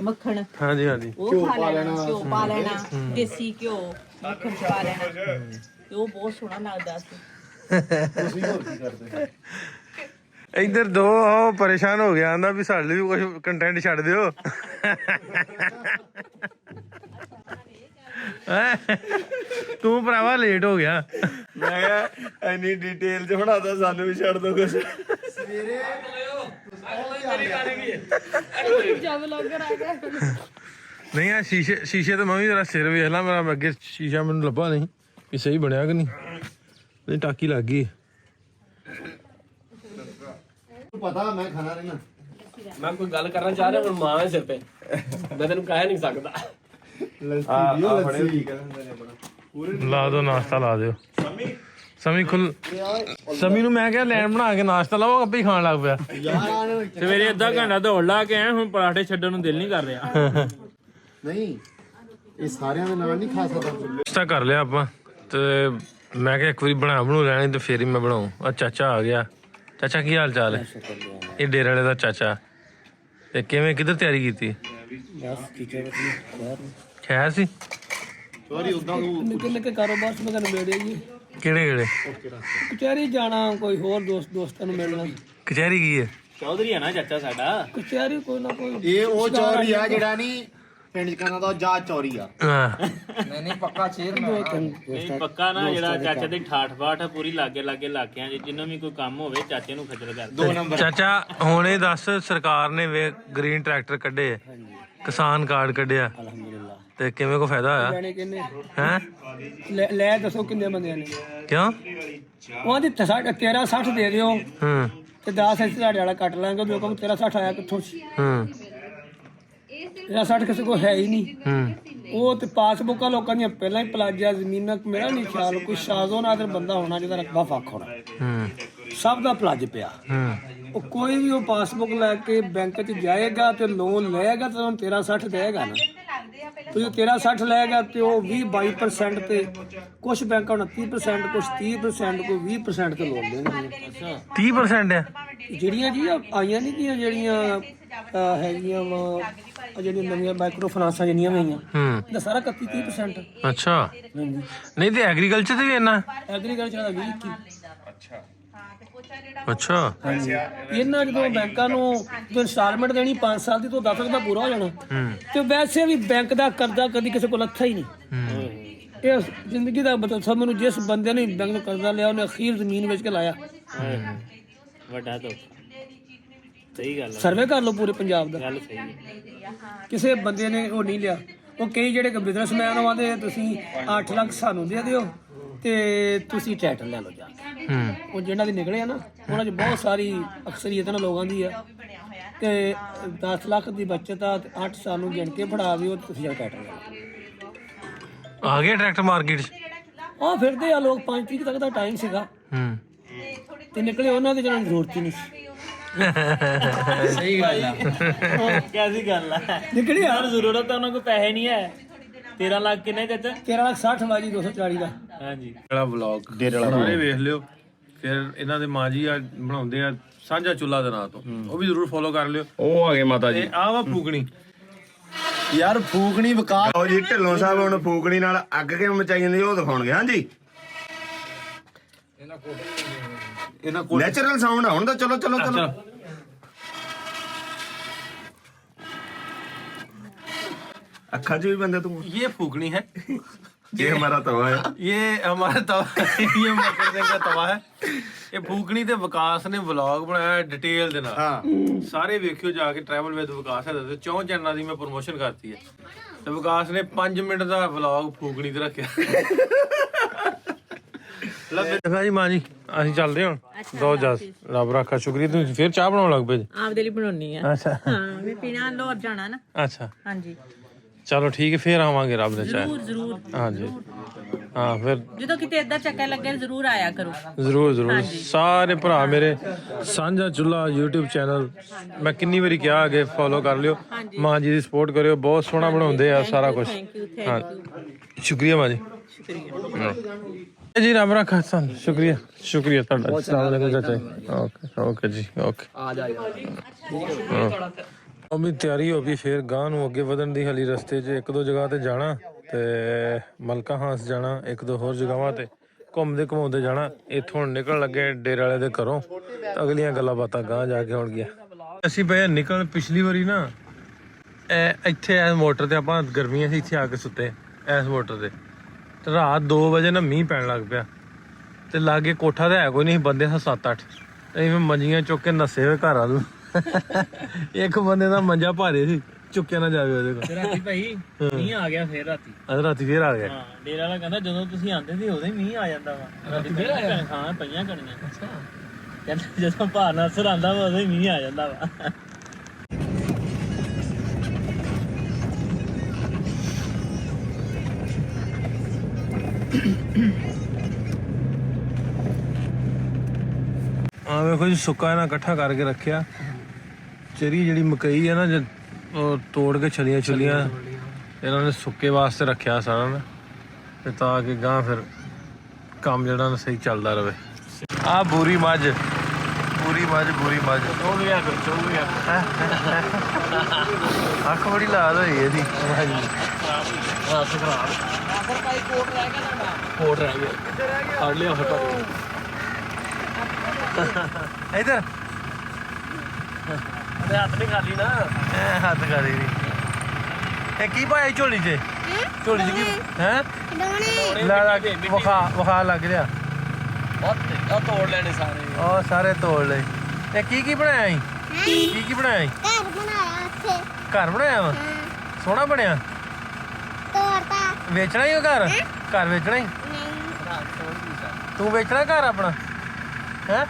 ਮੱਖਣ, ਹਾਂਜੀ ਉਹ ਖਾ ਲੈਣਾ, ਘਿਓ ਪਾ ਲੈਣਾ, ਦੇਸੀ ਘਿਓ ਮੱਖਣ ਚ ਪਾ ਲੈਣਾ, ਤੇ ਉਹ ਬਹੁਤ ਸੋਹਣਾ ਲੱਗਦਾ ਸੀ। ਤੁਸੀਂ ਹੋਰ ਕੀ ਕਰਦੇ? ਇੱਧਰ ਦੋ ਉਹ ਪਰੇਸ਼ਾਨ ਹੋ ਗਿਆ, ਆਂਦਾ ਵੀ ਸਾਡੇ ਲਈ ਵੀ ਕੁਝ ਕੰਟੈਂਟ ਛੱਡ ਦਿਓ। ਤੂੰ ਭਰਾਵਾ ਲੇਟ ਹੋ ਗਿਆ। ਮੈਂ ਕਿਹਾ ਇੰਨੀ ਡਿਟੇਲ ਚ ਬਣਾਦਾ, ਸਾਨੂੰ ਵੀ ਛੱਡ ਦੋ ਕੁਛ। ਸਵੇਰੇ ਨਹੀਂ ਆ ਸ਼ੀਸ਼ੇ ਤੇ ਮੈਂ ਵੀ ਜਰਾ ਸਿਰ ਵੇਖ ਲਾ ਮੇਰਾ। ਅੱਗੇ ਸ਼ੀਸ਼ਾ ਮੈਨੂੰ ਲੱਭਾ ਨਹੀਂ ਕਿ ਸਹੀ ਬਣਿਆ ਕਿ ਨਹੀਂ ਟਾਕੀ ਲੱਗ ਗਈ। ਪਤਾ ਮੈਂ ਖਾਣਾ ਰਹਿਣਾ। ਮੈਂ ਕੋਈ ਗੱਲ ਕਰਨਾ ਚਾਹ ਰਿਹਾ, ਹੁਣ ਮਾਂ ਹੈ ਸਿਰ ਤੇ, ਮੈਂ ਤੈਨੂੰ ਕਹਿ ਨਹੀਂ ਸਕਦਾ। ਲੱਸੀ ਲਾ ਦਿਓ ਨਾਸ਼ਤਾ ਲਾ ਦਿਓ। ਸਮੀ ਨੂੰ ਮੈਂ ਕਿਹਾ ਲੈਣ ਬਣਾ ਕੇ ਨਾਸ਼ਤਾ ਲਾਓ, ਆਪੇ ਹੀ ਖਾਣ ਲੱਗ ਪਿਆ। ਸਵੇਰੇ ਅੱਧਾ ਘੰਟਾ ਦੌੜ ਲਾ ਕੇ ਆਇਆ, ਹੁਣ ਪਰਾਠੇ ਛੱਡਣ ਨੂੰ ਦਿਲ ਨਹੀਂ ਕਰ ਰਿਹਾ। ਨਹੀਂ ਇਹ ਸਾਰਿਆਂ ਦੇ ਨਾਲ ਨਹੀਂ ਖਾ ਸਕਦਾ। ਨਾਸ਼ਤਾ ਕਰ ਲਿਆ ਆਪਾਂ, ਤੇ ਮੈਂ ਕਿਹਾ ਇੱਕ ਵਾਰੀ ਬਣੂ ਲੈਣੀ ਤੇ ਫੇਰ ਹੀ ਮੈਂ ਬਣਾਉ। ਆ ਚਾਚਾ ਆ ਗਿਆ। ਚਾਚਾ ਕੀ ਹਾਲ ਚਾਲ ਹੈ? ਇਹ ਡੇਰੇ ਵਾਲੇ ਦਾ ਚਾਚਾ। ਤੇ ਕਿਵੇਂ ਕਿੱਧਰ ਤਿਆਰੀ ਕੀਤੀ? ਖੈਰ ਸੀ। ਸੌਰੀ ਉਦਾਂ ਤੂੰ ਨਿੱਕੇ ਨਿੱਕੇ ਕਾਰੋਬਾਰ ਚ ਮੈਂ ਤੈਨੂੰ ਮਿਲਿਆ ਜੀ। ਕਿਹੜੇ ਕਚਹਿਰੀ ਜਾਣਾ, ਕੋਈ ਹੋਰ ਦੋਸਤਾਂ ਨੂੰ ਮਿਲਣਾ। ਕਚਹਿਰੀ ਕੀ ਹੈ? ਚੌਧਰੀ ਆ ਨਾ ਚਾਚਾ ਸਾਡਾ। ਕਚਹਿਰੀ ਕੋਈ ਨਾ ਕੋਈ। ਇਹ ਉਹ ਚੌਰੀ ਆ ਜਿਹੜਾ ਨਹੀਂ ਪਿੰਡ ਚ ਕਹਿੰਦਾ ਦਾ ਜਾ ਚੌਰੀ ਆ। ਹਾਂ ਨਹੀਂ ਪੱਕਾ ਨਾ, ਜਿਹੜਾ ਚਾਚੇ ਦੀ ਠਾਠ ਬਾਠ ਆ ਪੂਰੀ, ਲਾਗੇ ਇਲਾਕਿਆਂ 'ਚ ਜਿੰਨਾ ਵੀ ਕੋਈ ਕੰਮ ਹੋਵੇ ਚਾਚੇ ਨੂੰ ਖੱਜਲ ਕਰਦੇ। 2 ਨੰਬਰ ਚਾਚਾ ਹੁਣ ਇਹ ਦੱਸ, ਸਰਕਾਰ ਨੇ ਵੇ ਗ੍ਰੀਨ ਟਰੈਕਟਰ ਕੱਢੇ, ਕਿਸਾਨ ਕਾਰਡ ਕੱਢਿਆ, ਤੇ ਕਿਵੇਂ ਕੋ ਫਾਇਦਾ ਹੋਇਆ ਲੈਣੇ ਕਿੰਨੇ ਹੈ? ਲੈ ਦੱਸੋ ਕਿੰਨੇ ਬੰਦਿਆਂ ਨੇ? ਕਿਉਂ? ਉਹਦੀ 1360 ਦੇ ਦਿਓ ਤੇ 10 ਅਸੀਂ ਤੁਹਾਡੇ ਵਾਲਾ ਕੱਟ ਲਾਂਗੇ। ਲੋਕਾਂ ਨੂੰ 1360 ਆਇਆ ਕਿੱਥੋਂ ਸੀ? 1360 ਕਿਸੇ ਕੋਲ ਹੈ ਹੀ ਨਹੀਂ। ਉਹ ਤੇ ਪਾਸਬੁੱਕਾਂ ਲੋਕਾਂ ਦੀਆਂ ਪਹਿਲਾਂ ਹੀ ਪਲਾਜਾ ਜ਼ਮੀਨਾਂ। ਮੇਰਾ ਨਹੀਂ ਖਿਆਲ ਕੋਈ ਸ਼ਾਜ਼ੋ ਨਾਦਰ ਬੰਦਾ ਹੋਣਾ ਜਿਹਦਾ ਰਕਬਾ ਫੱਕ ਹੋਣਾ। ਸਭ ਦਾ ਪਲਾਜ ਪਿਆ। ਉਹ ਕੋਈ ਵੀ ਉਹ ਪਾਸਬੁੱਕ ਲੈ ਕੇ ਬੈਂਕ 'ਚ ਜਾਏਗਾ ਤੇ ਲੋਨ ਲਏਗਾ ਤੇ ਉਹਨੂੰ 1360 ਦੇਏਗਾ ਨਾ। ਤੁਸੀਂ 1360 ਲਏਗਾ ਤੇ ਉਹ 20-22% ਤੇ ਕੁਝ ਬੈਂਕਾਂ 29%, ਕੁਝ 30%, ਕੋਈ 20% ਤੇ ਲੋਨ ਦੇਣਗੇ। 30% ਆ? ਜਿਹੜੀਆਂ ਜੀ ਆਈਆਂ ਨਹੀਂ ਗੀਆਂ ਜਿਹੜੀਆਂ ਹੈਗੀਆਂ ਵਾ ਜਿਹੜੀਆਂ ਨਵੀਆਂ ਮਾਈਕਰੋ ਫਾਈਨਾਂਸਾਂ ਜਿਹੜੀਆਂ ਹੋਈਆਂ ਇਹਦਾ ਸਾਰਾ 31-30%। ਅੱਛਾ, ਹਾਂਜੀ। ਨਹੀਂ ਤੇ ਐਗਰੀਕਲਚਰ ਤੇ ਵੀ ਇੰਨਾ? ਐਗਰੀਕਲਚਰ ਦਾ 20-21। ਅੱਛਾ। ਇਹਨਾਂ ਜਦੋਂ ਬੈਂਕਾਂ ਨੂੰ ਇੰਸਟਾਲਮੈਂਟ ਦੇਣੀ 5 ਸਾਲ ਦੀ ਤੋਂ 10 ਲੱਖ ਦਾ ਪੂਰਾ ਹੋ ਜਾਣਾ ਤੇ ਵੈਸੇ ਵੀ ਬੈਂਕ ਦਾ ਕਰਜ਼ਾ ਕਦੀ ਕਿਸੇ ਕੋਲ ਲੱਥਾ ਹੀ ਨਹੀਂ। ਇਹ ਜ਼ਿੰਦਗੀ ਦਾ ਮਤਲਬ ਸਭ ਨੂੰ ਜਿਸ ਬੰਦੇ ਨੇ ਬੈਂਕ ਨੂੰ ਕਰਜ਼ਾ ਲਿਆ ਉਹਨੇ ਅਖੀਰ ਜ਼ਮੀਨ ਵੇਚ ਕੇ ਲਾਇਆ। ਵੱਡਾ ਧੋਖਾ। ਸਹੀ ਗੱਲ ਹੈ। ਸਰਵੇ ਕਰ ਲਓ ਪੂਰੇ ਪੰਜਾਬ ਦਾ, ਗੱਲ ਸਹੀ ਹੈ। ਕਿਸੇ ਬੰਦੇ ਨੇ ਉਹ ਨਹੀਂ ਲਿਆ। ਉਹ ਕਈ ਜਿਹੜੇ ਬਿਜ਼ਨਸਮੈਨ ਆਉਂਦੇ ਤੁਸੀਂ 8 ਲੱਖ ਸਾਨੂੰ ਦੇ ਦਿਓ ਤੇ ਤੁਸੀਂ ਟਰੈਕਟਰ ਲੈ ਲਓ ਜਾ ਕੇ। ਉਹ ਜਿਹਨਾਂ ਦੇ ਨਿਕਲੇ ਆ ਨਾ ਉਹਨਾਂ 'ਚ ਬਹੁਤ ਸਾਰੀ ਅਕਸਰੀਅਤ ਨਾ ਲੋਕਾਂ ਦੀ ਆ ਤੇ 10 ਲੱਖ ਦੀ ਬੱਚਤ ਆ ਤੇ 8 ਸਾਨੂੰ ਗਿਣ ਕੇ ਫੜਾ ਦਿਓ ਤੁਸੀਂ ਜਾ ਟਰੈਕਟਰ ਲੈ ਲਓ। ਆ ਗਿਆ ਟਰੈਕਟਰ ਮਾਰਕੀਟ 'ਚ? ਆਹ ਫਿਰਦੇ ਆ ਲੋਕ 5 ਤਰੀਕ ਤੱਕ ਦਾ ਟਾਈਮ ਸੀਗਾ ਤੇ ਨਿਕਲੇ ਉਹਨਾਂ ਦੇ ਜਿਹਨਾਂ ਨੂੰ ਜ਼ਰੂਰਤ ਹੀ ਨਹੀਂ ਸੀ। ਸਹੀ ਗੱਲ ਆ। ਕੈਸੀ ਗੱਲ ਆ? ਨਿਕਲੇ ਯਾਰ ਜ਼ਰੂਰਤ ਤਾਂ ਉਹਨਾਂ ਕੋਲ ਪੈਸੇ ਨਹੀਂ ਹੈ। 13 ਲੱਖ ਕਿੰਨੇ ਚਾਚਾ? 13,60 ਵਾਜੀ 240 ਦਾ। ਹਾਂਜੀ। ਵਾਲਾ ਵਲੌਗ ਸਾਰੇ ਵੇਖ ਲਿਓ। ਫਿਰ ਇਹਨਾਂ ਦੇ ਮਾਂ ਜੀ ਆ ਬਣਾਉਂਦੇ ਆ ਸਾਂਝਾ ਚੁੱਲਾ ਦੇ ਨਾਂ ਤੋਂ, ਉਹ ਵੀ ਜ਼ਰੂਰ ਫੋਲੋ ਕਰ ਲਿਓ। ਉਹ ਆ ਗਏ ਮਾਤਾ ਜੀ। ਤੇ ਆਹ ਵਾ ਫੂਕਣੀ। ਯਾਰ ਫੂਕਣੀ ਵਿਕਾਸ ਲਓ ਜੀ। ਢਿੱਲੋਂ ਸਾਹਿਬ ਹੁਣ ਫੂਕਣੀ ਨਾਲ ਅੱਗ ਕਿਵੇਂ ਮਚਾਈ ਜਾਂਦੀ ਉਹ ਦਿਖਾਉਣਗੇ। ਹਾਂਜੀ, ਇਹਨਾਂ ਕੋਲ ਨੈਚੁਰਲ ਸਾਊਂਡ ਹੁਣ ਤਾਂ ਚਲੋ ਚਲੋ ਚਲੋ। ਅੱਖਾਂ 'ਚ ਵੀ ਬੰਦੇ ਤੂੰ। ये फूकनी है, ये हमारा तवा है। ये हमारा तवा ये मकर सिंह का तवा है। ਇਹ ਫੂਕਣੀ ਤੇ ਵਿਕਾਸ ਨੇ ਵਲੌਗ ਬਣਾਇਆ ਡਿਟੇਲ ਦੇ ਨਾਲ। ਹਾਂ, ਸਾਰੇ ਵੇਖਿਓ ਜਾ ਕੇ ਟਰੈਵਲ ਵਿਦ ਵਿਕਾਸ ਹੈ ਤੇ 4 ਚੈਨਲਾਂ ਦੀ ਮੈਂ ਪ੍ਰੋਮੋਸ਼ਨ ਕਰਤੀ ਹੈ ਤੇ ਵਿਕਾਸ ਨੇ 5 ਮਿੰਟ ਦਾ ਵਲੌਗ ਫੂਕਣੀ ਤੇ ਰੱਖਿਆ। ਲੱਗਾ ਜੀ ਮਾਂ ਜੀ ਅਸੀਂ ਚੱਲਦੇ ਹਾਂ ਹੁਣ। ਦੋ ਜਸ ਰੱਬ ਰਾਖਾ। ਸ਼ੁਕਰੀਆ। ਤੁਸੀਂ ਫਿਰ ਚਾਹ ਬਣਾਉਣ ਲੱਗ ਪਏ ਜੀ? ਆਪਦੇ ਲਈ ਬਣਾਉਣੀ ਆ। ਅੱਛਾ ਹਾਂ ਮੈਂ ਪੀਣਾ ਲੋਰ ਜਾਣਾ ਨਾ। ਅੱਛਾ ਹਾਂਜੀ ਚਲੋ ਠੀਕ ਹੈ, ਫਿਰ ਆਵਾਂਗੇ ਰੱਬ ਦੇ ਚਾਹ। ਜ਼ਰੂਰ ਜ਼ਰੂਰ ਹਾਂਜੀ ਹਾਂ, ਫਿਰ ਜਦੋਂ ਕਿਤੇ ਏਦਾਂ ਚੱਕਰ ਲੱਗੇ ਜ਼ਰੂਰ ਆਇਆ ਕਰੋ। ਜ਼ਰੂਰ ਜ਼ਰੂਰ। ਸਾਰੇ ਭਰਾ ਮੇਰੇ ਸਾਂਝਾ ਚੁੱਲਾ YouTube ਚੈਨਲ ਮੈਂ ਕਿੰਨੀ ਵਾਰੀ ਕਿਹਾ ਅੱਗੇ ਫੋਲੋ ਕਰ ਲਿਓ। ਮਾਂ ਜੀ ਦੀ ਸਪੋਰਟ ਕਰਿਓ, ਬਹੁਤ ਸੋਹਣਾ ਬਣਾਉਂਦੇ ਆ ਸਾਰਾ ਕੁਝ। ਥੈਂਕ ਯੂ ਹਾਂ ਥੈਂਕ ਯੂ ਸ਼ੁਕਰੀਆ ਮਾਂ ਜੀ। ਜੀ ਰੱਬ ਰੱਖਾ ਤੁਹਾਨੂੰ। ਸ਼ੁਕਰੀਆ ਸ਼ੁਕਰੀਆ ਤੁਹਾਡਾ। ਅਸਲਾਮ ਅਲੈਕੁਮ ਚਾਚਾ ਜੀ। ਓਕੇ ਓਕੇ ਜੀ ਓਕੇ। ਆ ਜਾ ਯਾਰ ਉਮੀਦ ਤਿਆਰੀ ਹੋ ਗਈ ਫਿਰ ਗਾਂ ਨੂੰ ਅੱਗੇ ਵਧਣ ਦੀ। ਹਾਲੀ ਰਸਤੇ 'ਚ 1-2 ਜਗ੍ਹਾ ਤੇ ਜਾਣਾ ਤੇ ਮਲਕਾ ਹਾਂਸ ਜਾਣਾ, 1-2 ਹੋਰ ਜਗ੍ਹਾਵਾਂ ਤੇ ਘੁੰਮਦੇ ਘੁਮਾਉਂਦੇ ਜਾਣਾ। ਇੱਥੋਂ ਹੁਣ ਨਿਕਲਣ ਲੱਗੇ ਡੇਰੇ ਵਾਲੇ ਦੇ ਘਰੋਂ ਤੇ ਅਗਲੀਆਂ ਗੱਲਾਂ ਬਾਤਾਂ ਗਾਂ ਜਾ ਕੇ ਹੋਣਗੀਆਂ। ਅਸੀਂ ਪਏ ਨਿਕਲ ਪਿਛਲੀ ਵਾਰੀ ਨਾ ਇੱਥੇ ਐਸ ਮੋਟਰ ਤੇ ਆਪਾਂ ਗਰਮੀਆਂ ਸੀ ਇੱਥੇ ਆ ਕੇ ਸੁੱਤੇ ਐਸ ਮੋਟਰ ਤੇ ਰਾਤ 2 ਵਜੇ ਨਾ ਮੀਂਹ ਪੈਣ ਲੱਗ ਪਿਆ ਤੇ ਲਾਗੇ ਕੋਠਾ ਤਾਂ ਹੈ ਕੋਈ ਨਹੀਂ, ਬੰਦੇ ਸੀ 7-8 ਤੇ ਮੰਜੀਆਂ ਚੁੱਕ ਕੇ ਨੱਸੇ ਹੋਏ ਘਰ ਵੱਲ। ਇੱਕ ਬੰਦੇ ਦਾ ਮੰਜਾ ਭਾਰੇ ਸੀ, ਚੁੱਕਿਆ ਨਾ ਜਾਵੇ ਉਹਦੇ ਕੋਲ। ਰਾਤੀ ਭਾਈ ਮੀਂਹ ਆ ਗਿਆ ਫੇਰ ਰਾਤੀ। ਅੱਜ ਰਾਤੀ ਫੇਰ ਆ ਗਿਆ। ਹਾਂ ਡੇਰਾ ਵਾਲਾ ਕਹਿੰਦਾ ਜਦੋਂ ਤੁਸੀਂ ਆਂਦੇ ਸੀ ਉਦੋਂ ਹੀ ਮੀਂਹ ਆ ਜਾਂਦਾ ਵਾ। ਰਾਤੀ ਫੇਰ ਆਇਆ? ਹਾਂ ਪਈਆਂ ਕਣੀਆਂ। ਕਹਿੰਦਾ ਜਦੋਂ ਭਾਰ ਨਾਲ ਅਸਰ ਆਂਦਾ ਵਾ ਉਦੋਂ ਹੀ ਮੀਂਹ ਆ ਜਾਂਦਾ ਵਾ। ਆ ਵੇਖੋ ਜੀ ਸੁੱਕਾ ਇਹਨਾਂ ਇਕੱਠਾ ਕਰਕੇ ਰੱਖਿਆ। ਚਰੀ ਜਿਹੜੀ ਮਕਈ ਹੈ ਨਾ ਉਹ ਤੋੜ ਕੇ ਛਲੀਆਂ ਛੁਲੀਆਂ ਇਹਨਾਂ ਨੇ ਸੁੱਕੇ ਵਾਸਤੇ ਰੱਖਿਆ ਸਾਰਾ ਨਾ, ਤੇ ਤਾਂ ਕਿ ਗਾਂ ਫਿਰ ਕੰਮ ਜਿਹੜਾ ਨਾ ਸਹੀ ਚੱਲਦਾ ਰਵੇ। ਆ ਬੂਰੀ ਮੱਝ ਬੂਰੀ ਮੱਝ ਹੋ ਗਿਆ ਕੁਝ ਹੋ ਗਿਆ। ਅੱਖ ਬੜੀ ਲਾਲ ਹੋਈ ਇਹਦੀ। ਰਾਤ ਖਰਾਬ ਆਖਰ ਭਾਈ ਕੋਟ ਰਹਿ ਗਿਆ ਤੁਹਾਡਾ। ਕੋਟ ਰਹਿ ਗਿਆ। ਫੜ ਲਿਆ ਫਟਾ। ਇਧਰ ਹੱਥ ਨਹੀਂ ਖਾਲੀ ਨਾ। ਹੱਥ ਕਰੀ ਨਹੀਂ। ਇਹ ਕੀ ਪਾਇਆ ਝੋਲੀ 'ਚ? ਝੋਲੀ 'ਚ ਕੀ ਹੈ? ਲੈ ਵਿਖਾ ਲੱਗ ਰਿਹਾ। ਉਹ ਤੋੜ ਲੈਣੇ ਸਾਰੇ। ਉਹ ਸਾਰੇ ਤੋੜ ਲਏ। ਇਹ ਕੀ ਬਣਾਇਆ ਸੀ? ਕੀ ਬਣਾਇਆ ਸੀ? ਘਰ ਬਣਾਇਆ ਇੱਥੇ। ਘਰ ਬਣਾਇਆ ਵਾ? ਸੋਹਣਾ ਬਣਿਆ। ਤੋੜਤਾ ਵੇਚਣਾ ਹੀ ਉਹ ਘਰ? ਘਰ ਵੇਚਣਾ ਹੀ? ਨਹੀਂ। ਤੂੰ ਵੇਚਣਾ ਘਰ ਆਪਣਾ ਹੈ?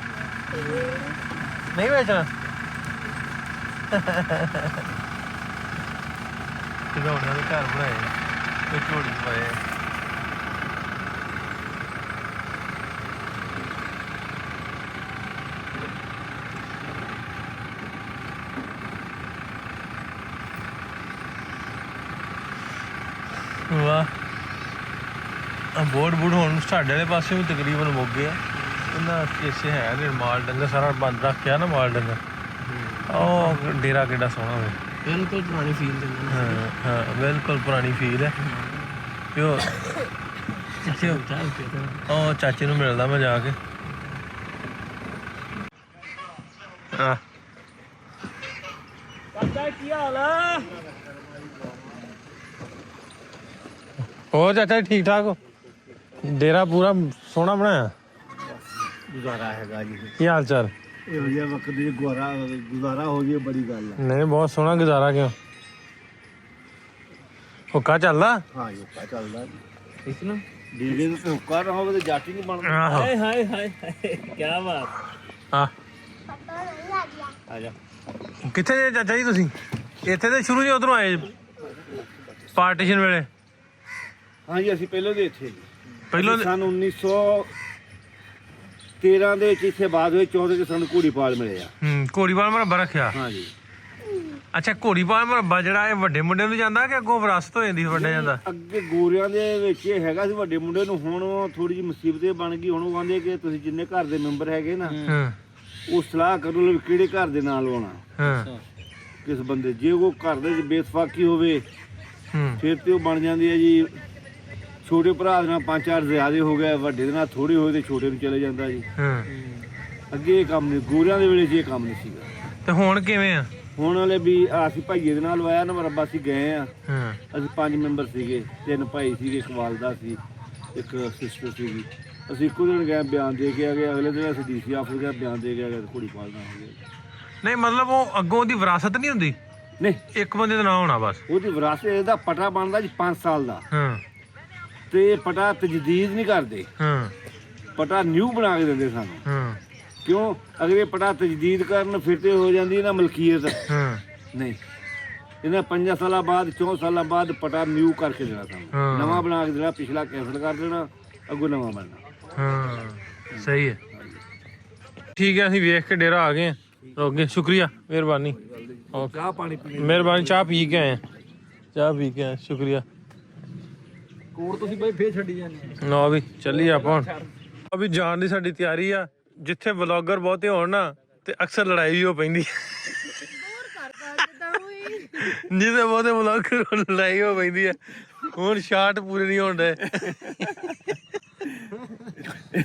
ਨਹੀਂ ਵੇਚਣਾ? ਖਿਡੌਣਿਆਂ ਦੇ ਘਰ ਬਣਾਏ ਤੇ ਝੋਲੀ ਪਾਏ। ਬੋਰਡ ਹੁਣ ਸਾਡੇ ਵਾਲੇ ਪਾਸੇ ਵੀ ਤਕਰੀਬਨ ਮੁੱਕ ਗਏ ਆ। ਇਹਨਾਂ ਕੇਸੇ ਹੈ ਨੇ ਮਾਲ ਡੰਗਰ ਸਾਰਾ ਬੰਦ ਰੱਖਿਆ ਨਾ ਮਾਲ ਡੰਗਰ। ਉਹ ਡੇਰਾ ਕਿੱਡਾ ਸੋਹਣਾ ਹੋਵੇ, ਬਿਲਕੁਲ ਪੁਰਾਣੀ ਫੀਲ ਦਿੰਦਾ। ਹਾਂ ਹਾਂ ਬਿਲਕੁਲ ਪੁਰਾਣੀ ਫੀਲ ਹੈ। ਤੇ ਉਹ ਚਾਚੇ ਨੂੰ ਮਿਲਦਾ ਮੈਂ ਜਾ ਕੇ। ਹਾਂ ਚਾਚਾ ਕੀ ਹਾਲ ਆ? ਹੋਰ ਚਾਚਾ ਠੀਕ ਠਾਕ ਹੋ? ਡੇਰਾ ਪੂਰਾ ਸੋਹਣਾ ਬਣਾਇਆ। ਗੁਜ਼ਾਰਾ ਹੈਗਾ ਜੀ, ਕੀ ਹਾਲ ਚਾਲ? ਇਹੋ ਜਿਹਾ ਵਕਤ ਦੀ ਗੁਜ਼ਾਰਾ ਹੋ ਜੇ ਬੜੀ ਗੱਲ ਹੈ। ਨਹੀਂ ਬਹੁਤ ਸੋਹਣਾ ਗੁਜ਼ਾਰਾ। ਕਿਉਂ ਹੁੱਕਾ ਚੱਲਦਾ? ਹਾਂ ਜੀ ਹੁੱਕਾ ਚੱਲਦਾ ਇਸ ਨੂੰ ਡੀਜੇ ਤੇ ਹੁੱਕਾ ਨਾ ਹੋਵੇ ਤੇ ਜੱਟ ਹੀ ਨਹੀਂ ਬਣਦਾ। ਆਹੋ ਹਾਏ ਹਾਏ ਹਾਏ ਕੀ ਬਾਤ। ਹਾਂ ਪਤਾ ਨਹੀਂ ਆ ਗਿਆ। ਆ ਜਾ ਕਿੱਥੇ ਜੇ ਚਾਚਾ ਜੀ ਤੁਸੀਂ? ਇੱਥੇ ਤੇ ਸ਼ੁਰੂ ਜੇ ਉਧਰੋਂ ਆਏ ਪਾਰਟੀਸ਼ਨ ਵੇਲੇ? ਹਾਂ ਜੀ ਅਸੀਂ ਪਹਿਲਾਂ ਦੇ ਇੱਥੇ ਪਹਿਲਾਂ ਸਨ 1913 ਦੇ ਵਿੱਚ ਇੱਥੇ ਬਾਅਦ ਵਿੱਚ 14 ਚ ਸਾਨੂੰ ਘੋੜੀਪਾਲ ਮਿਲੇ ਆ। ਘੋੜੀਪਾਲ ਮੁਰੱਬਾ ਰੱਖਿਆ। ਹਾਂ ਜੀ ਅੱਛਾ ਘੋੜੀਪਾਲ ਮੁਰੱਬਾ ਜਿਹੜਾ ਇਹ ਵੱਡੇ ਮੁੰਡੇ ਨੂੰ ਜਾਂਦਾ ਕਿ ਅੱਗੋਂ ਵਿਰਾਸਤ ਹੋ ਜਾਂਦੀ ਵੱਡਾ ਜਾਂਦਾ? ਅੱਗੇ ਗੋਰਿਆਂ ਦੇ ਵਿੱਚ ਇਹ ਹੈਗਾ ਸੀ ਵੱਡੇ ਮੁੰਡੇ ਨੂੰ, ਹੁਣ ਥੋੜੀ ਜਿਹੀ ਮੁਸੀਬਤ ਇਹ ਬਣ ਗਈ। ਹੁਣ ਉਹ ਕਹਿੰਦੇ ਕਿ ਤੁਸੀਂ ਜਿੰਨੇ ਘਰ ਦੇ ਮੈਂਬਰ ਹੈਗੇ ਨਾ ਹਾਂ ਉਹ ਸਲਾਹ ਕਰੋ ਵੀ ਕਿਹੜੇ ਘਰ ਦੇ ਨਾਲ ਆਉਣਾ, ਹਾਂ ਕਿਸ ਬੰਦੇ। ਜੇ ਉਹ ਘਰ ਦੇ ਵਿੱਚ ਬੇਤਫਾਕੀ ਹੋਵੇ ਹੂੰ ਫਿਰ ਤੇ ਉਹ ਬਣ ਜਾਂਦੀ ਹੈ ਜੀ ਛੋਟੇ ਭਰਾ ਦੇ ਨਾਲ 5-4 ਜ਼ਿਆਦੇ ਹੋ ਗਏ, ਵੱਡੇ ਦੇ ਨਾਲ ਥੋੜੇ ਹੋਏ ਤੇ ਛੋਟੇ ਨੂੰ ਚਲੇ ਜਾਂਦਾ ਜੀ। ਹਾਂ। ਅੱਗੇ ਇਹ ਕੰਮ ਨਹੀਂ, ਗੋਰਿਆਂ ਦੇ ਵੇਲੇ 'ਚ ਇਹ ਕੰਮ ਨਹੀਂ ਸੀਗਾ। ਤੇ ਹੁਣ ਕਿਵੇਂ ਆ? ਹੁਣ ਵਾਲੇ ਵੀ ਅਸੀਂ ਭਾਈਏ ਦੇ ਨਾਲ ਆਇਆ ਨਾ ਮਰੱਬਾ, ਅਸੀਂ ਗਏ ਆ। ਹਾਂ ਅਸੀਂ 5 ਮੈਂਬਰ ਸੀਗੇ, 3 ਭਾਈ ਸੀਗੇ, ਇੱਕ ਵਾਲਦਾ ਸੀ, ਇੱਕ ਸਿਸਟਰ ਸੀਗੀ। ਅਸੀਂ ਇੱਕੋ ਦਿਨ ਗਏ, ਬਿਆਨ ਦੇ ਕੇ ਆ ਗਏ। ਅਗਲੇ ਦਿਨ ਅਸੀਂ ਡੀਸੀ ਆਫਿਸ ਗਏ, ਬਿਆਨ ਦੇ ਕੇ ਆ ਗਏ, ਘੋੜੀ ਪਾਲਣਾ ਹੋ ਗਿਆ। ਨਹੀਂ ਮਤਲਬ ਉਹ ਅੱਗੋਂ ਦੀ ਵਿਰਾਸਤ ਨਹੀਂ ਹੁੰਦੀ, ਨਹੀਂ ਇੱਕ ਬੰਦੇ ਦਾ ਨਾਂ ਹੋਣਾ ਬਸ? ਉਹਦੀ ਵਿਰਾਸਤ ਇਹਦਾ ਪਟਾ ਬਣਦਾ ਜੀ 5 ਸਾਲ ਦਾ, ਹਾਂ ਤੇ ਪਟਾ ਤਜਦੀਦ ਨਹੀਂ ਕਰਦੇ, ਹਾਂ ਪਟਾ ਨਿਊ ਬਣਾ ਕੇ ਦਿੰਦੇ ਸਾਨੂੰ। ਹਾਂ ਕਿਉਂ? ਅਗਲੇ ਪਟਾ ਤਜਦੀਦ ਕਰਨ ਫਿਰ ਤੇ ਹੋ ਜਾਂਦੀ ਨਾ ਮਲਕੀਅਤ। ਹਾਂ ਨਹੀਂ, ਇਹਨਾਂ 5 ਸਾਲਾਂ ਬਾਅਦ 4 ਸਾਲਾਂ ਬਾਅਦ ਪਟਾ ਨਿਊ ਕਰਕੇ ਦੇਣਾ ਸਾਨੂੰ, ਨਵਾਂ ਬਣਾ ਕੇ ਦੇਣਾ। ਪਿਛਲਾ ਕੈਂਸਲ ਕਰ ਦੇਣਾ, ਅੱਗੋਂ ਨਵਾਂ ਬਣਨਾ। ਹਾਂ ਸਹੀ ਹੈ। ਠੀਕ ਹੈ ਅਸੀਂ ਵੇਖ ਕੇ ਡੇਰਾ ਆ ਗਏ ਹਾਂ, ਰੁਕ ਗਏ। ਸ਼ੁਕਰੀਆ, ਮਿਹਰਬਾਨੀ। ਚਾਹ ਪਾਣੀ ਪੀ ਮਿਹਰਬਾਨੀ, ਚਾਹ ਪੀ ਕੇ ਆਏ, ਚਾਹ ਪੀ ਕੇ ਆਏ, ਸ਼ੁਕਰੀਆ। ਕੋੜ ਤੁਸੀਂ ਬਾਈ ਫੇਰ ਛੱਡੀ ਜਾਂਦੇ। ਨਾ ਵੀ ਚੱਲੀਏ ਆਪਾਂ ਹੁਣ। ਅਭੀ ਜਾਣ ਦੀ ਸਾਡੀ ਤਿਆਰੀ ਆ। ਜਿੱਥੇ ਵਲੌਗਰ ਬਹੁਤੇ ਹੋਣ ਨਾ ਤੇ ਅਕਸਰ ਲੜਾਈ ਵੀ ਹੋ ਪੈਂਦੀ। ਜਿੱਥੇ ਬਹੁਤੇ ਵਲੌਗਰ ਹੋਣ ਲੜਾਈ ਹੋ ਪੈਂਦੀ ਹੈ। ਹੁਣ ਸ਼ਾਟ ਪੂਰੇ ਨਹੀਂ ਹੋਣ ਡਏ।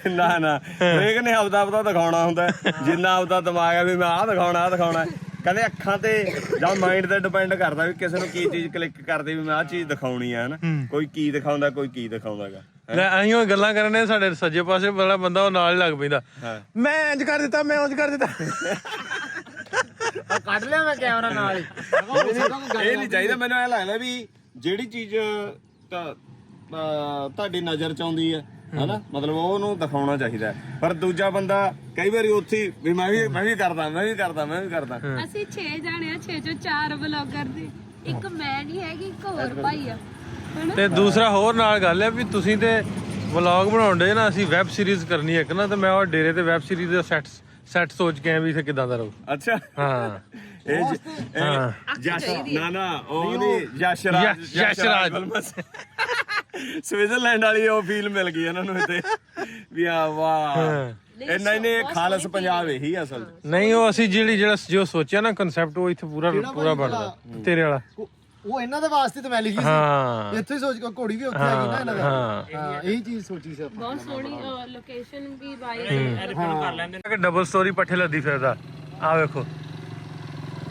ਨਾ ਨਾ ਹਰੇਕ ਨੇ ਆਪਦਾ ਦਿਖਾਉਣਾ ਹੁੰਦਾ, ਜਿੰਨਾ ਆਪਦਾ ਦਿਮਾਗ ਹੈ ਵੀ ਮੈਂ ਆਹ ਦਿਖਾਉਣਾ। ਕਹਿੰਦੇ ਅੱਖਾਂ ਤੇ ਜਾਂ ਮਾਈਂਡ ਤੇ ਡਿਪੈਂਡ ਕਰਦਾ ਵੀ ਕਿਸੇ ਨੂੰ ਕੀ ਚੀਜ਼ ਕਲਿੱਕ ਕਰਦੀ ਵੀ ਮੈਂ ਆਹ ਚੀਜ਼ ਦਿਖਾਉਣੀ ਆ। ਕੋਈ ਕੀ ਦਿਖਾਉਂਦਾ, ਕੋਈ ਕੀ ਦਿਖਾਉਂਦਾਗਾ। ਅਸੀਂ ਉਹ ਗੱਲਾਂ ਕਰਨੇ, ਸਾਡੇ ਸੱਜੇ ਪਾਸੇ ਵਾਲਾ ਬੰਦਾ ਉਹ ਨਾਲ ਹੀ ਲੱਗ ਪੈਂਦਾ। ਮੈਂ ਇੰਜ ਕਰ ਦਿੱਤਾ, ਮੈਂ ਉਂਝ ਕਰ ਦਿੱਤਾ। ਕੱਢ ਲਿਆ ਮੈਂ ਕੈਮਰਾ ਨਾਲ ਹੀ। ਇਹ ਨਹੀਂ ਚਾਹੀਦਾ। ਮੈਨੂੰ ਐ ਲੱਗਦਾ ਵੀ ਜਿਹੜੀ ਚੀਜ਼ ਤੁਹਾਡੀ ਨਜ਼ਰ ਚ ਆਉਂਦੀ ਹੈ ਹਨਾ, ਮਤਲਬ ਉਹਨੂੰ ਦਿਖਾਉਣਾ ਚਾਹੀਦਾ। ਪਰ ਦੂਜਾ ਬੰਦਾ ਕਈ ਵਾਰੀ ਉੱਥੇ ਵੀ ਮੈਂ ਵੀ ਕਰਦਾ। ਅਸੀਂ 6 ਜਾਣੇ ਆ, 6 ਚੋਂ 4 ਵਲੌਗਰ ਦੇ, ਇੱਕ ਮੈਂ ਨਹੀਂ ਹੈਗੀ, ਇੱਕ ਹੋਰ ਭਾਈ ਆ। ਤੇ ਦੂਸਰਾ ਹੋਰ ਨਾਲ ਗੱਲ ਹੈ ਵੀ ਤੁਸੀਂ ਤੇ ਵਲੌਗ ਬਣਾਉਂਦੇ ਨਾ, ਅਸੀਂ ਵੈਬ ਸੀਰੀਜ਼ ਕਰਨੀ ਇੱਕ ਨਾ, ਤੇ ਮੈਂ ਉਹ ਡੇਰੇ ਤੇ ਵੈਬ ਸੀਰੀਜ਼ ਦਾ ਸੈੱਟ ਸੋਚ ਕੇ ਆਇਆ ਵੀ ਇੱਥੇ ਕਿਦਾਂ ਦਾ ਰਹੂ। ਅੱਛਾ ਹਾਂ ਜਸ਼ ਨਾ ਉਹ ਨਹੀਂ ਯਸ਼ਰਾਜ ਸਵਿਟਜ਼ਰਲੈਂਡ ਵਾਲੀ ਉਹ ਫੀਲ ਮਿਲ ਗਈ ਇਹਨਾਂ ਨੂੰ ਇੱਥੇ ਵੀ ਆ ਵਾਹ। ਨਹੀਂ ਖਾਲਸ ਪੰਜਾਬ ਇਹੀ ਅਸਲ ਨਹੀਂ। ਉਹ ਅਸੀਂ ਜਿਹੜਾ ਜੋ ਸੋਚਿਆ ਨਾ ਕਨਸੈਪਟ, ਉਹ ਇੱਥੇ ਪੂਰਾ ਬਣਦਾ ਤੇਰੇ ਵਾਲਾ। ਉਹ ਇਹਨਾਂ ਦੇ ਵਾਸਤੇ ਤਾਂ ਮੈਂ ਲਿਖੀ ਹਾਂ ਸੀ। ਇੱਥੇ ਸੋਚ ਕੇ ਘੋੜੀ ਵੀ ਉੱਥੇ ਹੈਗੀ ਨਾ ਇਹਨਾਂ ਦਾ। ਹਾਂ ਇਹੀ ਚੀਜ਼ ਸੋਚੀ ਸੀ ਆਪਾਂ। ਬਹੁਤ ਸੋਹਣੀ ਲੋਕੇਸ਼ਨ ਵੀ ਬਾਈ। ਕਿ ਡਬਲ ਸਟੋਰੀ ਪੱਠੇ ਲੱਦੀ ਫਿਰਦਾ। ਆ ਵੇਖੋ,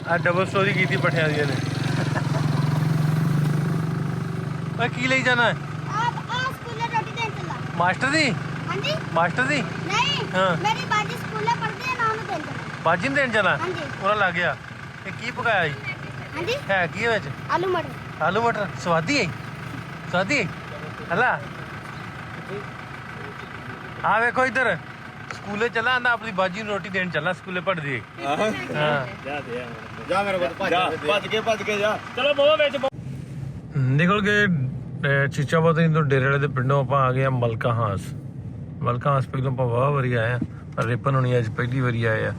ਆ ਡਬਲ ਸਟੋਰੀ ਕੀਤੀ ਪੱਠਿਆਂ ਦੀ ਇਹਨੇ। ਓਏ ਕੀ ਲਈ ਜਾਣਾ ਹੈ? ਆਪ ਸਕੂਲੇ ਰੋਟੀ ਦੇਣ ਚੱਲਾ। ਮਾਸਟਰ ਦੀ? ਹਾਂਜੀ ਮਾਸਟਰ ਦੀ? ਨਹੀਂ, ਹਾਂ। ਮੇਰੀ ਬਾਜੀ ਸਕੂਲੇ ਪੜ੍ਹਦੀ ਹੈ ਨਾ, ਉਹਨੂੰ ਦੇਣ ਚੱਲਾ। ਬਾਜੀ ਨੂੰ ਦੇਣ ਜਾਣਾ? ਹਾਂਜੀ। ਉਹਨਾਂ ਲੱਗ ਗਿਆ। ਇਹ ਕੀ ਪਕਾਇਆ ਜੀ? ਹਾਂਜੀ ਹੈ ਕੀ ਵਿੱਚ? ਆਲੂ ਮਟਰ। ਆਲੂ ਮਟਰ ਸਵਾਦੀ ਹੈ? ਸਵਾਦੀ ਹਲਾ। ਆ ਵੇਖੋ ਇੱਧਰ, ਸਕੂਲੇ ਚੱਲਾ ਆਂਦਾ ਆਪਣੀ ਬਾਜੀ ਨੂੰ ਰੋਟੀ ਦੇਣ ਚੱਲਾ, ਸਕੂਲੇ ਪੜ੍ਹਦੀ ਹੈ। ਹਾਂ ਜਾ ਮੇਰੇ ਕੋਲ ਭੱਜ ਕੇ ਜਾ। ਚਲੋ ਬੋਲੋ ਵਿੱਚ ਨਿਕਲ ਕੇ ਚੀਚਾਪਾਤਰੀ ਤੋਂ ਡੇਰੇ ਵਾਲੇ ਦੇ ਪਿੰਡੋਂ ਆਪਾਂ ਆ ਗਏ ਆ ਮਲਕਾ ਹਾਂਸ ਪਹਿਲਾਂ ਆਪਾਂ ਵਾਹ ਵਾਰੀ ਆਏ ਆ, ਪਰ ਰਿਪਨ ਹੋਣੀ ਅੱਜ ਪਹਿਲੀ ਵਾਰੀ ਆਏ ਆ।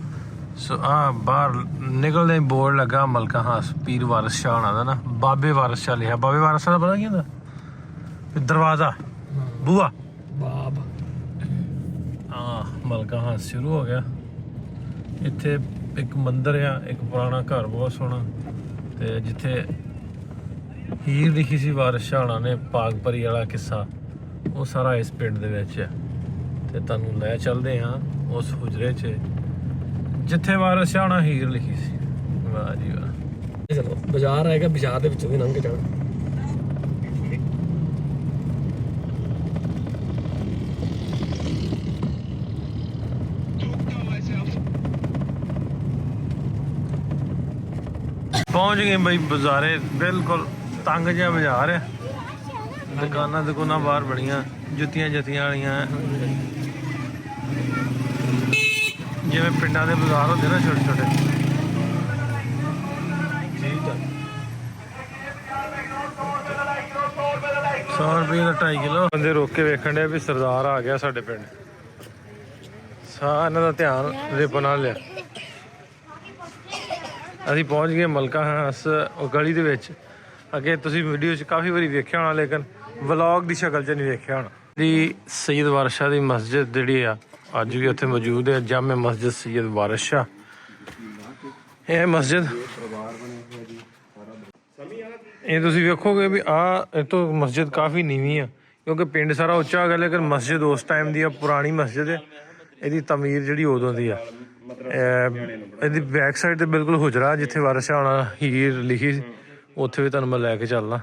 ਸੋ ਆ ਬਾਹਰ ਨਿਕਲਦੇ ਬੋਰਡ ਲੱਗਾ ਮਲਕਾ ਹਾਂਸ, ਪੀਰ ਵਾਰਿਸ ਸ਼ਾਹ ਹੋਣਾ ਦਾ ਨਾ, ਬਾਬੇ ਵਾਰਿਸ ਸ਼ਾਹ ਲਿਖਿਆ। ਬਾਬੇ ਵਾਰਿਸ ਸ਼ਾਹ ਦਾ ਪਤਾ ਕੀ ਹੁੰਦਾ? ਦਰਵਾਜ਼ਾ, ਬੂਆ। ਬਾਬ ਮਲਕਾ ਹਾਂ ਸ਼ੁਰੂ ਹੋ ਗਿਆ। ਇੱਥੇ ਇੱਕ ਮੰਦਿਰ ਆ, ਇੱਕ ਪੁਰਾਣਾ ਘਰ ਬਹੁਤ ਸੋਹਣਾ, ਤੇ ਜਿੱਥੇ ਹੀਰ ਲਿਖੀ ਸੀ ਵਾਰਿਸ ਸ਼ਾਹ ਹੋਣਾ ਨੇ, ਪਾਗ ਪਰੀ ਵਾਲਾ ਕਿੱਸਾ, ਉਹ ਸਾਰਾ ਇਸ ਪਿੰਡ ਦੇ ਵਿੱਚ ਹੈ। ਤੇ ਤੁਹਾਨੂੰ ਲੈ ਚੱਲਦੇ ਹਾਂ ਉਸ ਹੁਜਰੇ 'ਚ ਜਿੱਥੇ ਵਾਰਿਸ ਸ਼ਾਹ ਹੋਣਾ ਹੀਰ ਲਿਖੀ ਸੀ। ਵਾਹ ਜੀ ਵਾਹ। ਚਲੋ ਬਾਜ਼ਾਰ ਆਏਗਾ, ਬਾਜ਼ਾਰ ਦੇ ਵਿੱਚੋਂ ਵੀ ਲੰਘ ਕੇ ਜਾਣਾ। ਪਹੁੰਚ ਗਏ ਬਈ ਬਾਜ਼ਾਰੇ, ਬਿਲਕੁਲ ਤੰਗ ਜਿਹਾ ਬਾਜ਼ਾਰ ਹੈ। ਦੁਕਾਨਾਂ ਬਾਹਰ ਬੜੀਆਂ, ਜੁੱਤੀਆਂ ਵਾਲੀਆਂ, ਜਿਵੇਂ ਪਿੰਡਾਂ ਦੇ ਬਾਜ਼ਾਰ ਹੁੰਦੇ ਨਾ ਛੋਟੇ ਛੋਟੇ। 100 ਰੁਪਏ ਦਾ 2.5 ਕਿਲੋ। ਬੰਦੇ ਰੋਕ ਕੇ ਵੇਖਣ ਡਿਆ ਵੀ ਸਰਦਾਰ ਆ ਗਿਆ ਸਾਡੇ ਪਿੰਡ। ਇਹਨਾਂ ਦਾ ਧਿਆਨ ਰਿਪਨ ਨਾਲ ਲਿਆ। ਅਸੀਂ ਪਹੁੰਚ ਗਏ ਮਲਕਾ ਹਾਂਸ ਉਹ ਗਲੀ ਦੇ ਵਿੱਚ। ਅੱਗੇ ਤੁਸੀਂ ਵੀਡੀਓ 'ਚ ਕਾਫੀ ਵਾਰੀ ਵੇਖਿਆ ਹੋਣਾ, ਲੇਕਿਨ ਵਲੌਗ ਦੀ ਸ਼ਕਲ 'ਚ ਨਹੀਂ ਵੇਖਿਆ ਹੋਣਾ। ਦੀ ਸਈਦ ਵਾਰਿਸ ਸ਼ਾਹ ਦੀ ਮਸਜਿਦ ਜਿਹੜੀ ਆ ਅੱਜ ਵੀ ਉੱਥੇ ਮੌਜੂਦ ਹੈ, ਜਾਮੇ ਮਸਜਿਦ ਸਈਦ ਵਾਰਿਸ ਸ਼ਾਹ। ਇਹ ਮਸਜਿਦ ਇਹ ਤੁਸੀਂ ਵੇਖੋਗੇ ਵੀ ਇਹ ਤੋਂ ਮਸਜਿਦ ਕਾਫੀ ਨੀਵੀਂ ਆ, ਕਿਉਂਕਿ ਪਿੰਡ ਸਾਰਾ ਉੱਚਾ ਹੋ ਗਿਆ, ਲੇਕਿਨ ਮਸਜਿਦ ਉਸ ਟਾਈਮ ਦੀ ਆ, ਪੁਰਾਣੀ ਮਸਜਿਦ ਹੈ। ਇਹਦੀ ਤਮੀਰ ਜਿਹੜੀ ਉਦੋਂ ਦੀ ਆ। ਇਹਦੀ ਬੈਕ ਸਾਈਡ ਤੇ ਬਿਲਕੁਲ ਹੁਜਰਾ ਜਿੱਥੇ ਵਾਰਿਸ ਸ਼ਾਹ ਹੋਣਾ ਹੀਰ ਲਿਖੀ, ਉੱਥੇ ਵੀ ਤੁਹਾਨੂੰ ਮੈਂ ਲੈ ਕੇ ਚੱਲਣਾ।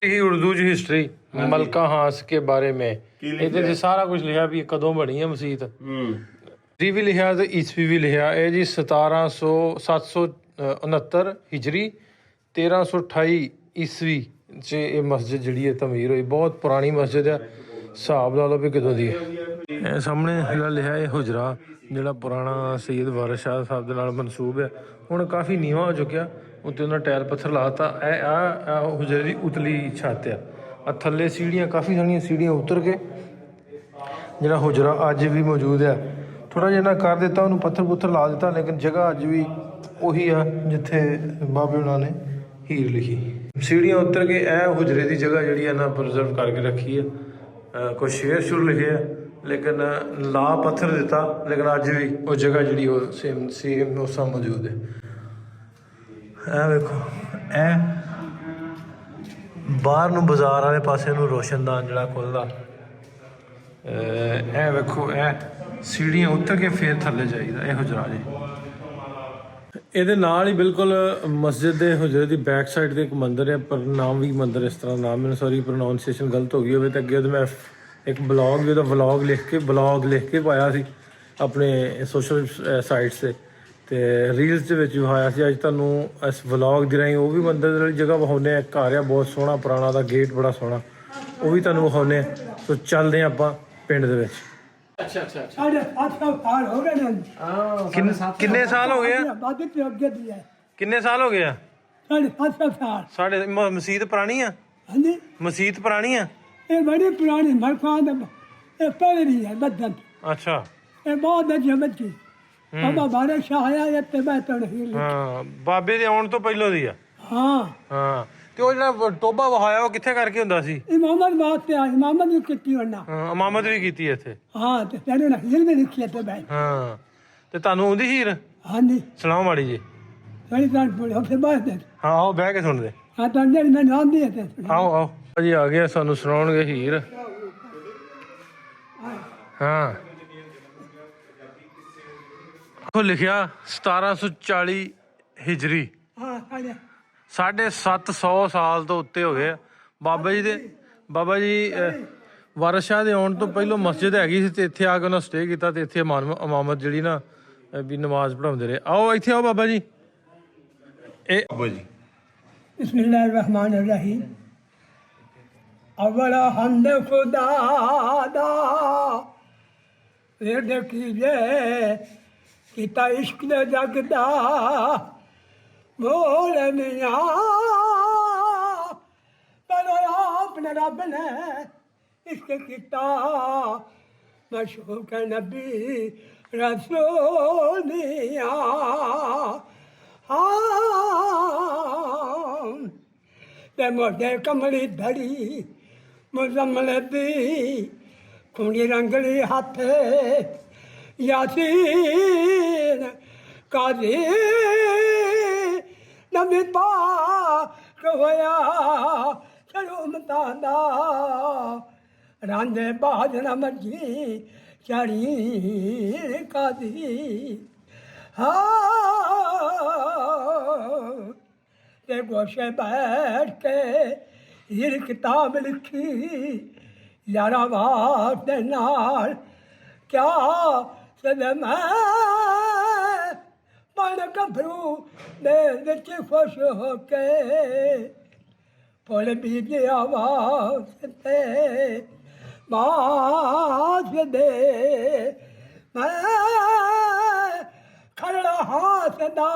ਇਹ ਉਰਦੂ 'ਚ ਹਿਸਟਰੀ ਮਲਕਾ ਹਾਂਸ ਕੇ ਬਾਰੇ ਮੇਂ ਇਹਦੇ 'ਚ ਸਾਰਾ ਕੁਝ ਲਿਖਿਆ ਵੀ ਕਦੋਂ ਬਣੀ ਹੈ ਮਸਜਿਦ। ਹਿਜਰੀ ਵੀ ਲਿਖਿਆ ਤੇ ਈਸਵੀ ਵੀ ਲਿਖਿਆ। ਇਹ ਜੀ 769 ਹਿਜਰੀ 1328 ਈਸਵੀ 'ਚ ਇਹ ਮਸਜਿਦ ਜਿਹੜੀ ਹੈ ਤਮੀਰ ਹੋਈ। ਬਹੁਤ ਪੁਰਾਣੀ ਮਸਜਿਦ ਹੈ, ਹਿਸਾਬ ਲਾ ਲਓ ਵੀ ਕਦੋਂ ਦੀ ਹੈ। ਇਹ ਸਾਹਮਣੇ ਜਿਹੜਾ ਲਿਖਿਆ ਇਹ ਹੁਜਰਾ ਜਿਹੜਾ ਪੁਰਾਣਾ ਸਈਦ ਵਾਰਿਸ ਸ਼ਾਹ ਸਾਹਿਬ ਦੇ ਨਾਲ ਮਨਸੂਬ ਹੈ, ਹੁਣ ਕਾਫੀ ਨੀਵਾਂ ਹੋ ਚੁੱਕਿਆ। ਉੱਤੇ ਉਹਨਾਂ ਟਾਇਰ ਪੱਥਰ ਲਾਤਾ। ਇਹ ਹੁਜਰੇ ਦੀ ਉਤਲੀ ਛੱਤ ਆ। ਥੱਲੇ ਸੀੜੀਆਂ, ਕਾਫੀ ਸਾਰੀਆਂ ਸੀੜੀਆਂ ਉਤਰ ਕੇ ਜਿਹੜਾ ਹੁਜਰਾ ਅੱਜ ਵੀ ਮੌਜੂਦ ਹੈ। ਥੋੜ੍ਹਾ ਜਿਹਾ ਨਾ ਕਰ ਦਿੱਤਾ, ਉਹਨੂੰ ਪੱਥਰ ਪੁੱਥਰ ਲਾ ਦਿੱਤਾ, ਲੇਕਿਨ ਜਗ੍ਹਾ ਅੱਜ ਵੀ ਉਹੀ ਆ ਜਿੱਥੇ ਬਾਬੇ ਉਹਨਾਂ ਨੇ ਹੀਰ ਲਿਖੀ। ਸੀੜੀਆਂ ਉਤਰ ਕੇ ਇਹ ਹੁਜਰੇ ਦੀ ਜਗ੍ਹਾ ਜਿਹੜੀ ਹੈ ਨਾ ਪ੍ਰੀਜ਼ਰਵ ਕਰਕੇ ਰੱਖੀ ਹੈ। ਕੁਛ ਸ਼ੇਰ ਸ਼ੁਰ ਲਿਖੇ ਆ, ਲੇਕਿਨ ਲਾ ਪੱਥਰ ਦਿੱਤਾ, ਲੇਕਿਨ ਅੱਜ ਵੀ ਉਹ ਜਗ੍ਹਾ ਜਿਹੜੀ ਉਹ ਸੇਮ ਉਸਾ ਮੌਜੂਦ ਹੈ। ਇਹ ਵੇਖੋ, ਇਹ ਬਾਹਰ ਨੂੰ ਬਾਜ਼ਾਰ ਵਾਲੇ ਪਾਸੇ ਨੂੰ ਰੋਸ਼ਨਦਾਨ ਜਿਹੜਾ ਖੁੱਲ੍ਹਦਾ। ਇਹ ਵੇਖੋ, ਇਹ ਸੀੜੀਆਂ ਉੱਤਰ ਕੇ ਫੇਰ ਥੱਲੇ ਜਾਈਦਾ। ਇਹ ਹੁਜਰਾ ਜੀ। ਇਹਦੇ ਨਾਲ ਹੀ ਬਿਲਕੁਲ ਮਸਜਿਦ ਦੇ ਹੁਜਰੇ ਦੀ ਬੈਕ ਸਾਈਡ ਤੇ ਇੱਕ ਮੰਦਿਰ ਹੈ, ਪਰ ਨਾਮ ਵੀ ਮੰਦਿਰ ਇਸ ਤਰ੍ਹਾਂ ਨਾਮ, ਮੈਨੂੰ ਸੌਰੀ ਪ੍ਰੋਨਾਊਂਸੀਏਸ਼ਨ ਗਲਤ ਹੋ ਗਈ ਹੋਵੇ ਤਾਂ ਅੱਗੇ ਉਹਦਾ ਮੈਂ ਇੱਕ ਬਲੌਗ ਵੀ ਉਹਦਾ ਵਲੌਗ ਲਿਖ ਕੇ ਪਾਇਆ ਸੀ ਆਪਣੇ ਸੋਸ਼ਲ ਸਾਈਟਸ 'ਤੇ ਰੀਲਸ ਦੇ ਵਿੱਚ ਵਿਖਾਇਆ ਸੀ। ਅੱਜ ਤੁਹਾਨੂੰ ਇਸ ਵਲੌਗ ਦੀ ਰਾਹੀਂ ਉਹ ਵੀ ਮੰਦਿਰ ਵਾਲੀ ਜਗ੍ਹਾ ਵਿਖਾਉਂਦੇ ਹਾਂ। ਘਰ ਆ ਬਹੁਤ ਸੋਹਣਾ ਪੁਰਾਣਾ, ਦਾ ਗੇਟ ਬੜਾ ਸੋਹਣਾ, ਉਹ ਵੀ ਤੁਹਾਨੂੰ ਵਿਖਾਉਂਦੇ ਹਾਂ। ਸੋ ਚੱਲਦੇ ਹਾਂ ਆਪਾਂ ਪਿੰਡ ਦੇ ਵਿੱਚ। ਅੱਛਾ ਸਾਡੇ 8 ਸਾਲ ਹੋ ਗਏ ਨੇ। ਕਿੰਨੇ ਸਾਲ ਹੋ ਗਏ ਆ? ਬਾਅਦ ਤੇ ਅੱਗੇ ਦੀ ਹੈ। ਕਿੰਨੇ ਸਾਲ ਹੋ ਗਏ ਆ? ਸਾਡੇ 8 ਸਾਲ। ਸਾਡੇ ਮਸਜਿਦ ਪੁਰਾਣੀ ਆ? ਹਾਂਜੀ, ਮਸਜਿਦ ਪੁਰਾਣੀ ਆ? ਇਹ ਬੜੀ ਪੁਰਾਣੀ ਮਲਕਾਂ ਦਾ ਇਹ ਪਹਿਲੀ ਹੈ ਬੱਦਨ। ਅੱਛਾ, ਇਹ ਬਹੁਤ ਅੱਛੀ ਬੱਚੀ ਬਾਬਾ ਵਾਰਿਸ ਸ਼ਾਹ ਆਇਆ ਤੇ ਮੈਂ ਤੁਹਾਨੂੰ ਹੀਰ। ਹਾਂ, ਬਾਬੇ ਦੇ ਆਉਣ ਤੋਂ ਪਹਿਲਾਂ ਦੀ ਆ। ਹਾਂ ਤੇ ਉਹ ਜਿਹੜਾ ਟੋਬਾ ਵਹਾਇਆ ਉਹ ਕਿੱਥੇ ਕਰਕੇ ਹੁੰਦਾ ਸੀ? ਇਮਾਮਤ ਵਾਸਤੇ ਆ, ਇਮਾਮਤ ਵੀ ਕੀਤੀ ਉਹਨਾਂ। ਹਾਂ, ਇਮਾਮਤ ਵੀ ਕੀਤੀ ਇੱਥੇ। ਹਾਂ, ਤੇ ਤੇਰੇ ਨਾਲ ਹੀਰ ਵੀ ਲਿਖੀ ਤੇ ਬੈ। ਹਾਂ, ਤੇ ਤੁਹਾਨੂੰ ਆਉਂਦੀ ਹੀਰ? ਹਾਂਜੀ, ਸੁਣਾਓ ਮਾੜੀ ਜੀ। ਸਾਡੀ ਤਾਂ ਬੋਲੇ ਉੱਥੇ ਬਾਹਰ ਦੇ। ਹਾਂ, ਆਓ ਬਹਿ ਕੇ ਸੁਣਦੇ। ਹਾਂ, ਤਾਂ ਜਿਹੜੀ ਮੈਂ ਆਉਂਦੀ ਹੈ ਤੇ ਆਓ ਜੀ, ਆ ਗਿਆ, ਸਾਨੂੰ ਸੁਣਾਉਣਗੇ ਹੀਰ। ਹਾਂ, ਉਹ ਲਿਖਿਆ 1740 ਹਿਜਰੀ। ਹਾਂ, 750 ਸਾਲ ਤੋਂ ਉੱਤੇ ਹੋ ਗਏ ਆ। ਬਾਬਾ ਜੀ ਵਾਰਿਸ ਸ਼ਾਹ ਦੇ ਆਉਣ ਤੋਂ ਪਹਿਲਾਂ ਮਸਜਿਦ ਹੈਗੀ ਸੀ, ਤੇ ਇੱਥੇ ਆ ਕੇ ਉਹਨਾਂ ਸਟੇ ਕੀਤਾ, ਤੇ ਇੱਥੇ ਇਮਾਮਤ ਜਿਹੜੀ ਨਾ ਵੀ ਨਮਾਜ਼ ਪੜ੍ਹਾਉਂਦੇ ਰਹੇ। ਆਓ ਇੱਥੇ ਆਓ ਬਾਬਾ ਜੀ। ਇਹ ਬਾਬਾ ਜੀ ਬਿਸਮਿल्लाह रहमान रहीम। अवला हंद खुदा दा फिर कीजे किता इश्क दे जगदा बोल मियां पर अपने रब ने इश्क किता मशहूर नबी रसूल दिया। ते मोटे कमली धड़ी ਮੁਜ਼ਮਲ ਦੀ ਕੁੰਡੀ ਰੰਗਲੀ ਹੱਥ ਯਾਸੀਨ ਕਾਜ਼ੀ ਨਬੀ ਪਾਕ ਹੋਇਆ ਸ਼ਰਮਤਾਂ ਦਾ ਰਾਂਝੇ ਬਾਜ ਨਾ ਮਰਜੀ ਚਾਰੀ ਕਾਜ਼ੀ ते गोशे बैठ के ये किताब लिखी यारा बात दे नाल क्या सद मैं मन गभरू दे विच खुश हो के फुल बीजे आवाज ते बाज दे मैं खड़ा हाथ दा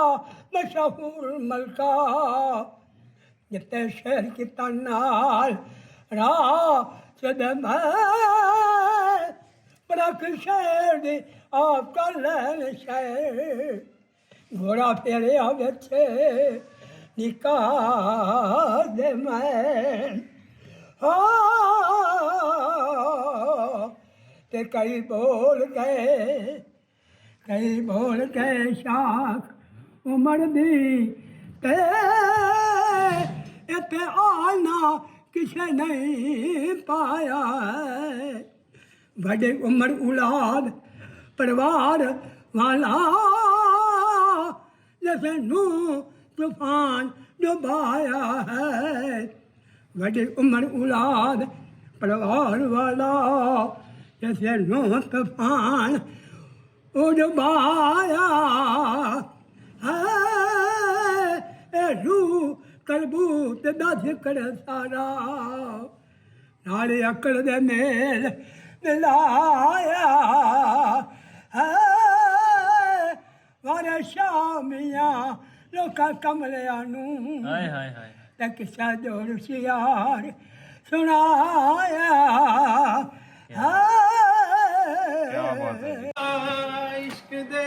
मशहूर मलका जिते शहर की तनाल राज बरक शहर दी आप कर लैन शहर घोड़ा फेरे बच्चे निकाल दे मैं ते कई बोल गए शाख उमर दी ते इत्थे आना किसे नहीं पाया बड़े उमर औलाद परिवार वाला जैसे नू तूफान डुबाया है बड़े उमर औलाद परिवार वाला जैसे नू तूफान डुबाया रू करबूत दस कर सारा नाले अकड़ दे मेल मिलाया वारे शामिया लोका कमलिया नू ਹਾਏ ਹਾਏ ਹਾਏ ते किसा जोर सियार सुनाया इश्क दे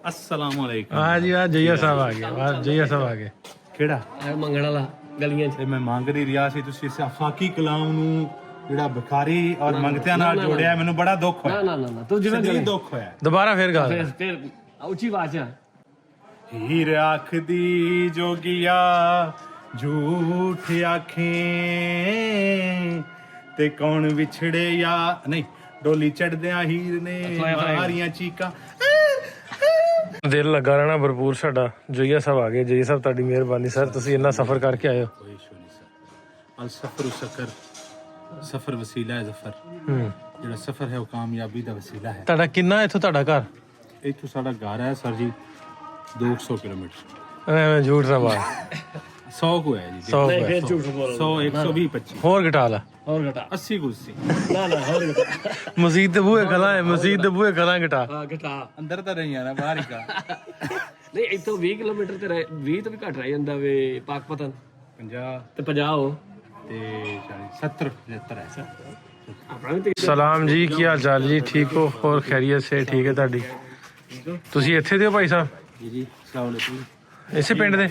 अस्सलाम वालेकुम हाँ जी हाँ जइया साहब आ गए जइया साहब आ गए ਕਿਹੜਾ ਮੰਗਣ ਵਾਲਾ ਗਲੀਆਂ ਤੇ ਮੈਂ ਮੰਗ ਰਹੀ ਰਿਹਾ ਸੀ ਤੁਸੀਂ ਇਸ ਅਫਾਕੀ ਕਲਾਮ ਨੂੰ ਜਿਹੜਾ ਭਿਖਾਰੀ ਔਰ ਮੰਗਤਿਆਂ ਨਾਲ ਜੋੜਿਆ ਮੈਨੂੰ ਬੜਾ ਦੁੱਖ ਹੋਇਆ ਨਾ ਤੂੰ ਜਿਵੇਂ ਸ਼ਦੀਦ ਦੁੱਖ ਹੋਇਆ दोबारा फिर गा ਫਿਰ ਉੱਚੀ ਆਵਾਜ਼ ਆ ਹੀਰ ਆਖਦੀ ਜੋਗੀਆ ਝੂਠ ਆਖੇ ਤੇ ਕੌਣ ਵਿਛੜੇ ਜਾਂ ਨਹੀਂ ਡੋਲੀ ਚੜਦਿਆਂ ਹੀਰ ਨੇ ਮਾਰੀਆਂ ਚੀਕਾਂ ਦਿਲ ਲੱਗਾ ਰਹਿਣਾ ਭਰਪੂਰ ਸਾਡਾ ਜਈਆ ਸਾਹਿਬ ਆ ਗਏ ਜਈਆ ਸਾਹਿਬ ਤੁਹਾਡੀ ਮਿਹਰਬਾਨੀ ਸਰ ਤੁਸੀਂ ਇੰਨਾ ਸਫ਼ਰ ਕਰਕੇ ਆਏ ਹੋ ਕੋਈ ਇਸ਼ੂ ਨਹੀਂ ਸਰ ਅਲ ਸਫਰ ਸਕਰ ਸਫਰ ਵਸੀਲਾ ਹੈ ਜ਼ਫਰ ਜਿਹੜਾ ਸਫਰ ਹੈ ਉਹ ਕਾਮਯਾਬੀ ਦਾ ਵਸੀਲਾ ਹੈ ਤੁਹਾਡਾ ਕਿੰਨਾ ਇੱਥੋਂ ਤੁਹਾਡਾ ਘਰ ਇੱਥੋਂ ਸਾਡਾ ਘਰ ਹੈ ਸਰ ਜੀ 200 ਕਿਲੋਮੀਟਰ ਐਵੇਂ ਝੂਠ ਨਾ ਮਾਰ 100 ਕੋ ਹੈ ਜੀ 100 100 120 25 ਹੋਰ ਘਟਾ ਲਾ 80 ਕੁਰਸੀ ਮਸਜਿਦ ਦੇ ਬੂਹੇ ਖਲਾ ਹੈ ਮਸਜਿਦ ਦੇ ਬੂਹੇ ਖਲਾ ਘਟਾ ਘਟਾ ਅੰਦਰ ਤਾਂ ਨਹੀਂ ਆਣਾ ਬਾਹਰ ਹੀ ਕਾ ਨਹੀਂ ਇੱਥੋਂ 20 ਕਿਲੋਮੀਟਰ ਤੇ 20 ਤੋਂ ਵੀ ਘੱਟ ਰਹਿ ਜਾਂਦਾ ਵੇ ਪਾਕਪਤਨ 50 ਤੇ 50 ਹੋ ਤੇ 40 70 75 ਹੈ ਆਪਣਾ ਵੀ ਸਲਾਮ ਜੀ ਕੀ ਹਾਲ ਚਾਲ ਜੀ ਠੀਕ ਹੋ ਹੋਰ ਖੈਰੀਅਤ ਸੇ ਠੀਕ ਹੈ ਤੁਹਾਡੀ ਤੁਸੀਂ ਇੱਥੇ ਦੇ ਹੋ ਭਾਈ ਸਾਹਿਬ ਜੀ ਅਸਲਾਮ ਵਾਲੇਕੁਮ ਇਸੇ ਪਿੰਡ ਦੇ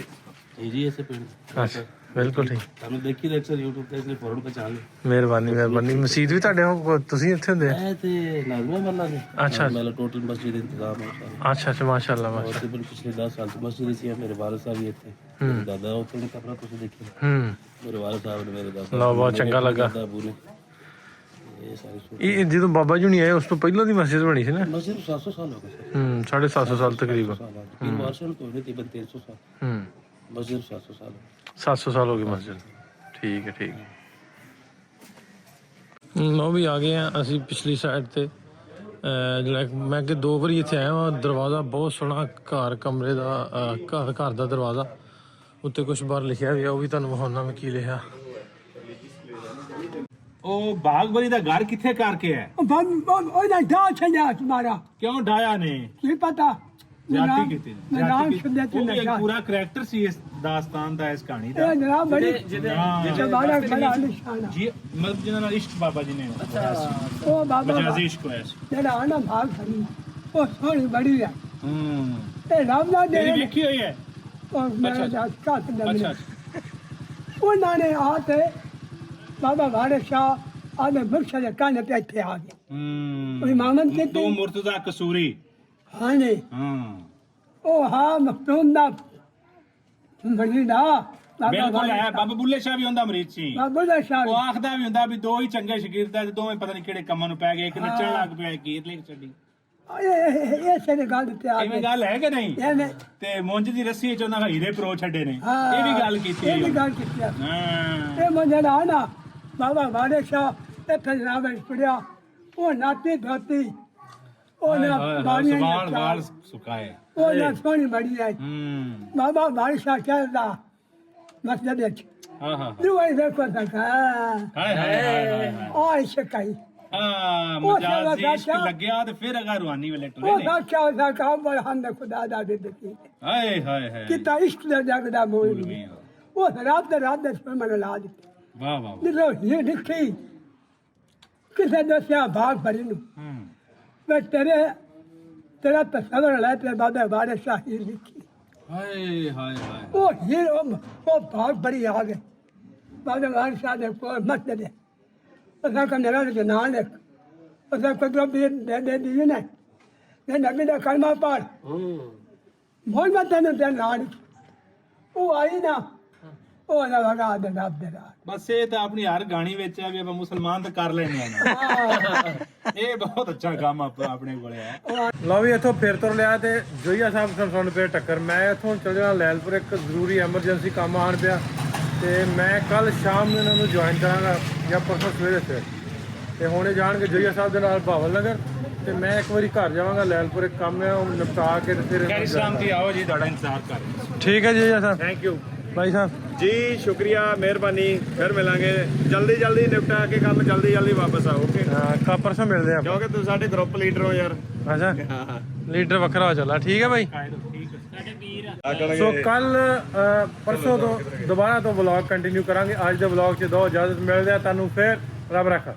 ਜੀ ऐसे पेड़ ਅੱਛਾ ਬਿਲकुल ठीक ਤੁਹਾਨੂੰ ਦੇਖੀ ਦੇ ਅਕਸਰ YouTube ਤੇ ਇਸ ਲਈ ਫੌਰਨ ਪਛਾਣ ਲਿਆ ਮਿਹਰਬਾਨੀ ਮਸਜਿਦ ਵੀ ਤੁਹਾਡੇ ਹੋ ਤੁਸੀਂ ਇੱਥੇ ਹੁੰਦੇ ਆ ਇਹ ਤੇ ਲਾਜ਼ਮੀ ਮੱਲਾ ਦੇ ਅੱਛਾ ਮੇਰਾ ਟੋਟਲ ਮਸਜਿਦ ਇੰਤਜ਼ਾਮ ਹੈ ਅੱਛਾ ਮਾਸ਼ਾਅੱਲਾ और तकरीबन पिछले 10 साल से मस्जिद सी है मेरे वालिद साहब भी थे दादा और थोड़ी कपड़ा कुछ देखे मेरे वालिद साहब ने मेरे दादा ਲਓ ਬਹੁਤ ਚੰਗਾ ਲੱਗਾ अबू ने ये सारी ਇਹ ਜਦੋਂ ਬਾਬਾ ਜੀ ਨਹੀਂ ਆਏ ਉਸ ਤੋਂ ਪਹਿਲਾਂ ਦੀ ਮਸਜਿਦ ਬਣੀ ਸੀ ਨਾ मस्जिद 700 साल हो गए 750 ਸਾਲ ਤਕਰੀਬਨ तीन वर्ष तो होने तकरीबन 300 साल मस्जिद 700 साल 700 ਸਾਲ ਹੋ ਗਏ ਮਸਜਿਦ ਠੀਕ ਹੈ ਲਓ ਵੀ ਆ ਗਏ ਆ ਅਸੀਂ ਪਿਛਲੀ ਸਾਈਡ ਤੇ ਜਿਹੜਾ ਮੈਂ ਕਿ 2 ਵਾਰੀ ਇੱਥੇ ਆਇਆ ਹਾਂ ਦਰਵਾਜ਼ਾ ਬਹੁਤ ਸੋਹਣਾ ਘਰ ਕਮਰੇ ਦਾ ਘਰ ਦਾ ਦਰਵਾਜ਼ਾ ਉੱਤੇ ਕੁਝ ਬਾਹਰ ਲਿਖਿਆ ਹੋਇਆ ਉਹ ਵੀ ਤੁਹਾਨੂੰ ਵਿਖਾਉਣਾ ਮੈਂ ਕੀ ਲਿਖਿਆ ਉਹ ਬਾਗਬਰੀ ਦਾ ਘਰ ਕਿੱਥੇ ਕਰਕੇ ਹੈ ਉਹਦਾ ਡਾ ਛੱਡਿਆ ਤੁਹਾਡਾ ਕਿਉਂ ਢਾਇਆ ਨੇ ਕੀ ਪਤਾ ਜਾਤੀ ਕੀਤੀ ਨਾਮ ਛੱਡਿਆ ਤੇ ਉਹ ਵੀ ਇੱਕ ਨਸ਼ਾ ਪੂਰਾ ਕਰੈਕਟਰ ਸੀ ਇਸ ਦਾਸਤਾਨ ਦਾ ਇਸ ਕਹਾਣੀ ਦਾ ਇਹ ਜਨਾਬ ਬੜੀ ਹਾਂ। ਜਵਾਨਾ ਬੜਾ ਨਿਸ਼ਾਨ ਜੀ ਮਤਲਬ ਜਿਹਨਾਂ ਨਾਲ ਇਸ਼ਕ ਬਾਬਾ ਜੀ ਨੇ ਹੋਇਆ ਸੀ ਉਹ ਬਾਬਾ ਮਜਾਜ਼ੀ ਇਸ਼ਕ ਹੋਇਆ ਸੀ ਜਿਹੜਾ ਆਣਾ ਭਾਗ ਖੜੀ ਉਹ ਸੋਹਣੀ ਬੜੀ ਆ ਹੂੰ ਤੇ ਰਾਮ ਦਾ ਦੇ ਤੇਰੀ ਵੇਖੀ ਹੋਈ ਹੈ ਉਹ ਮੇਰਾ ਦਾ ਕਾਤ ਦਾ ਅੱਛਾ ਉਹਨਾਂ ਨੇ ਆ ਤੇ ਬਾਬਾ ਵਾਰਿਸ ਸ਼ਾਹ ਆਦੇ ਬਖਸ਼ਾ ਦੇ ਕੰਨ ਤੇ ਇੱਥੇ ਆ ਗਿਆ ਉਹ ਇਮਾਮਤ ਦੋ ਕੀਤੀ ਮੁਰਤਜ਼ਾ ਕਸੂਰੀ ਹਾਂਜੀ ਹਾਂ ਉਹ ਹਾਂ ਮਖਤੂਮ ਦਾ ਬੜੀ ਦਾ ਬਾਬਾ ਬਿਲਕੁਲ ਹੈ ਵਾਰਿਸ ਬਾਬਾ ਬੁੱਲੇ ਸ਼ਾਹ ਵੀ ਹੁੰਦਾ ਮਰੀਦ ਸੀ ਬਾਬਾ ਦਾ ਸ਼ਾਹ ਉਹ ਆਖਦਾ ਵੀ ਹੁੰਦਾ ਵੀ ਦੋ ਹੀ ਚੰਗੇ ਸ਼ਾਗਿਰਦ ਆ ਤੇ ਦੋਵੇਂ ਪਤਾ ਨਹੀਂ ਕਿਹੜੇ ਕੰਮਾਂ ਨੂੰ ਪੈ ਗਏ ਇੱਕ ਨੱਚਣ ਲੱਗ ਪਿਆ ਇੱਕ ਗੀਤ ਲਿਖ ਛੱਡੀ ਇਹ ਸੇ ਗੱਲ ਤੇ ਆ ਐਵੇਂ ਗੱਲ ਹੈ ਕਿ ਨਹੀਂ ਐਵੇਂ ਤੇ ਮੁੰਜ ਦੀ ਰੱਸੀ ਚ ਉਹਨਾਂ ਹੀਰੇ ਪਰੋ ਛੱਡੇ ਨੇ ਹਾਂ, ਇਹ ਵੀ ਗੱਲ ਕੀਤੀ ਇਹ ਵੀ ਗੱਲ ਕੀਤੀ ਆ। ਹਾਂ ਇਹ ਮੰਜਾ ਨਾ ਬਾਬਾ ਵਾਰਿਸ ਸ਼ਾਹ ਇਹ ਫਜਰਾ ਵਿੱਚ ਪੜਿਆ ਉਹ ਨਾਤੀ ਧੋਤੀ ਉਹ ਨਾ ਬਾਣੀਆਂ ਸਵਾਲ ਵਾਲ ਸੁਕਾਏ ਉਹ ਨਾ ਸੋਹਣੀ ਬੜੀ ਹੈ ਬਾਬਾ ਵਾਰਿਸ ਸ਼ਾਹ ਕਹਿੰਦਾ ਮਸਜਿਦ ਵਿੱਚ ਹਾਂ ਦੁਆਈ ਵੇਖੋ ਸਕਾ ਹਾਏ ਹਾਏ ਹਾਏ ਆਇ ਸ਼ਕਾਈ ਹਾਂ ਉਹ ਮਜਾਜ਼ੀ ਸਾਲਾ ਇਸ਼ਕ ਲੱਗਿਆ ਤੇ ਫਿਰ ਅਗਾ ਰੂਹਾਨੀ ਵੇਲੇ ਟੁਰੇ ਉਹ ਨੇ ਸਾਖਿਆ ਸਾਖਾ ਬਲ ਹੰਦ ਖੁਦਾ ਦਾ ਦੇ ਦਿੱਤੀ ਹਾਏ ਹਾਏ ਹਾਏ ਕਿਤਾ ਇਸ਼ਕ ਦਾ ਜਗਦਾ ਮੋਲ ਉਹ ਰਾਤ ਦੇ ਮਨ ਲਾ ਦਿੱਤੀ ਵਾਹ ਵਾਹ ਜਦੋਂ ਇਹ ਲਿਖੀ ਕਿਸੇ ਦੱਸਿਆ ਭਾਗ ਭਰੀ ਨੂੰ ਮੈਂ ਤੇਰਾ ਤਸਵਰ ਲੈ ਤੇ ਬਾਬਾ ਵਾਰਿਸ ਸ਼ਾਹ ਹੀ ਲਿਖੀ ਹਾਏ ਹਾਏ ਹਾਏ ਉਹ ਹੀਰੋ ਉਹ ਭਾਗ ਭਰੀ ਆ ਗਏ ਬਾਬਾ ਵਾਰਿਸ ਸ਼ਾਹ ਦੇ ਕੋਲ ਮਸਜਿਦ ਹੈ ਅਸਾਂ ਕੰਨੜਾ ਦੇ ਨਾਲ ਲਿਖ ਅਸਾਂ ਕੋਈ ਵੀ ਦੇ ਦੀ ਨੇ ਇਹ ਨਬੀ ਦਾ ਕਲਮਾ ਪੜ ਮੁਹੰਮਦ ਦੇ ਨਾਲ ਉਹ ਆਈ ਨਾ ਉਹ ਨਾ ਲਗਾ ਦੇ ਰੱਬ ਦੇ ਰਾਹ ਬਸ ਇਹ ਤਾਂ ਆਪਣੀ ਹਰ ਗਾਣੀ ਵਿੱਚ ਆ ਵੀ ਆਪਾਂ ਮੁਸਲਮਾਨ ਤਾਂ ਕਰ ਲੈਣੇ ਆ ਨਾ ਇਹ ਬਹੁਤ ਅੱਛਾ ਕੰਮ ਆਪਣੇ ਕੋਲੇ ਹੈ ਲਓ ਵੀ ਇੱਥੋਂ ਫਿਰ ਤੁਰ ਲਿਆ ਤੇ ਜੋਈਆ ਸਾਹਿਬ ਨਾਲ ਸਾਨੂੰ ਪਏ ਟੱਕਰ ਮੈਂ ਇੱਥੋਂ ਚੱਲ ਜਾਣਾ ਲੈਲਪੁਰ ਇੱਕ ਜ਼ਰੂਰੀ ਐਮਰਜੈਂਸੀ ਕੰਮ ਆਣ ਪਿਆ ਤੇ ਮੈਂ ਕੱਲ ਸ਼ਾਮ ਨੂੰ ਇਹਨਾਂ ਨੂੰ ਜੁਆਇਨ ਕਰਾਂਗਾ ਜਾਂ ਪਰਸੋਂ ਸਵੇਰੇ ਤੇ ਹੁਣੇ ਜਾਣਗੇ ਜੋਈਆ ਸਾਹਿਬ ਦੇ ਨਾਲ ਭਾਵਲ ਨਗਰ ਤੇ ਮੈਂ ਇੱਕ ਵਾਰੀ ਘਰ ਜਾਵਾਂਗਾ ਲੈਲਪੁਰ ਇੱਕ ਕੰਮ ਹੈ ਉਹ ਨਿਪਟਾ ਕੇ ਤੇ ਫਿਰ ਖੈਰ ਸ਼ਾਂਤੀ ਆਓ ਜੀ ਤੁਹਾਡਾ ਇੰਤਜ਼ਾਰ ਕਰ ਰਹੇ ਠੀਕ ਹੈ ਜੋਈਆ ਸਾਹਿਬ ਥੈਂਕ ਯੂ ਭਾਈ ਸਾਹਿਬ ਜੀ ਸ਼ੁਕਰੀਆ ਮਿਹਰਬਾਨੀ ਫਿਰ ਮਿਲਾਂਗੇ ਜਲਦੀ ਨਿਪਟਾ ਕੇ ਕੰਮ ਜਲਦੀ ਵਾਪਸ ਆਓ ਓਕੇ ਹਾਂ ਪਰਸੋਂ ਮਿਲਦੇ ਆ ਕਿਉਂਕਿ ਤੁਸੀਂ ਸਾਡੇ ਗਰੁੱਪ ਲੀਡਰ ਹੋ ਯਾਰ ਅੱਛਾ ਲੀਡਰ ਵੱਖਰਾ ਹੋ ਚੱਲਾ ਠੀਕ ਹੈ ਭਾਈ ਸੋ ਕੱਲ ਪਰਸੋਂ ਤੋਂ ਦੁਬਾਰਾ ਤੋਂ ਵਲੌਗ ਕੰਟੀਨਿਊ ਕਰਾਂਗੇ ਅੱਜ ਦੇ ਵਲੌਗ 'ਚ ਦੋ ਇਜਾਜ਼ਤ ਮਿਲਦੇ ਆ ਤੁਹਾਨੂੰ ਫਿਰ ਰੱਬ ਰੱਖਾ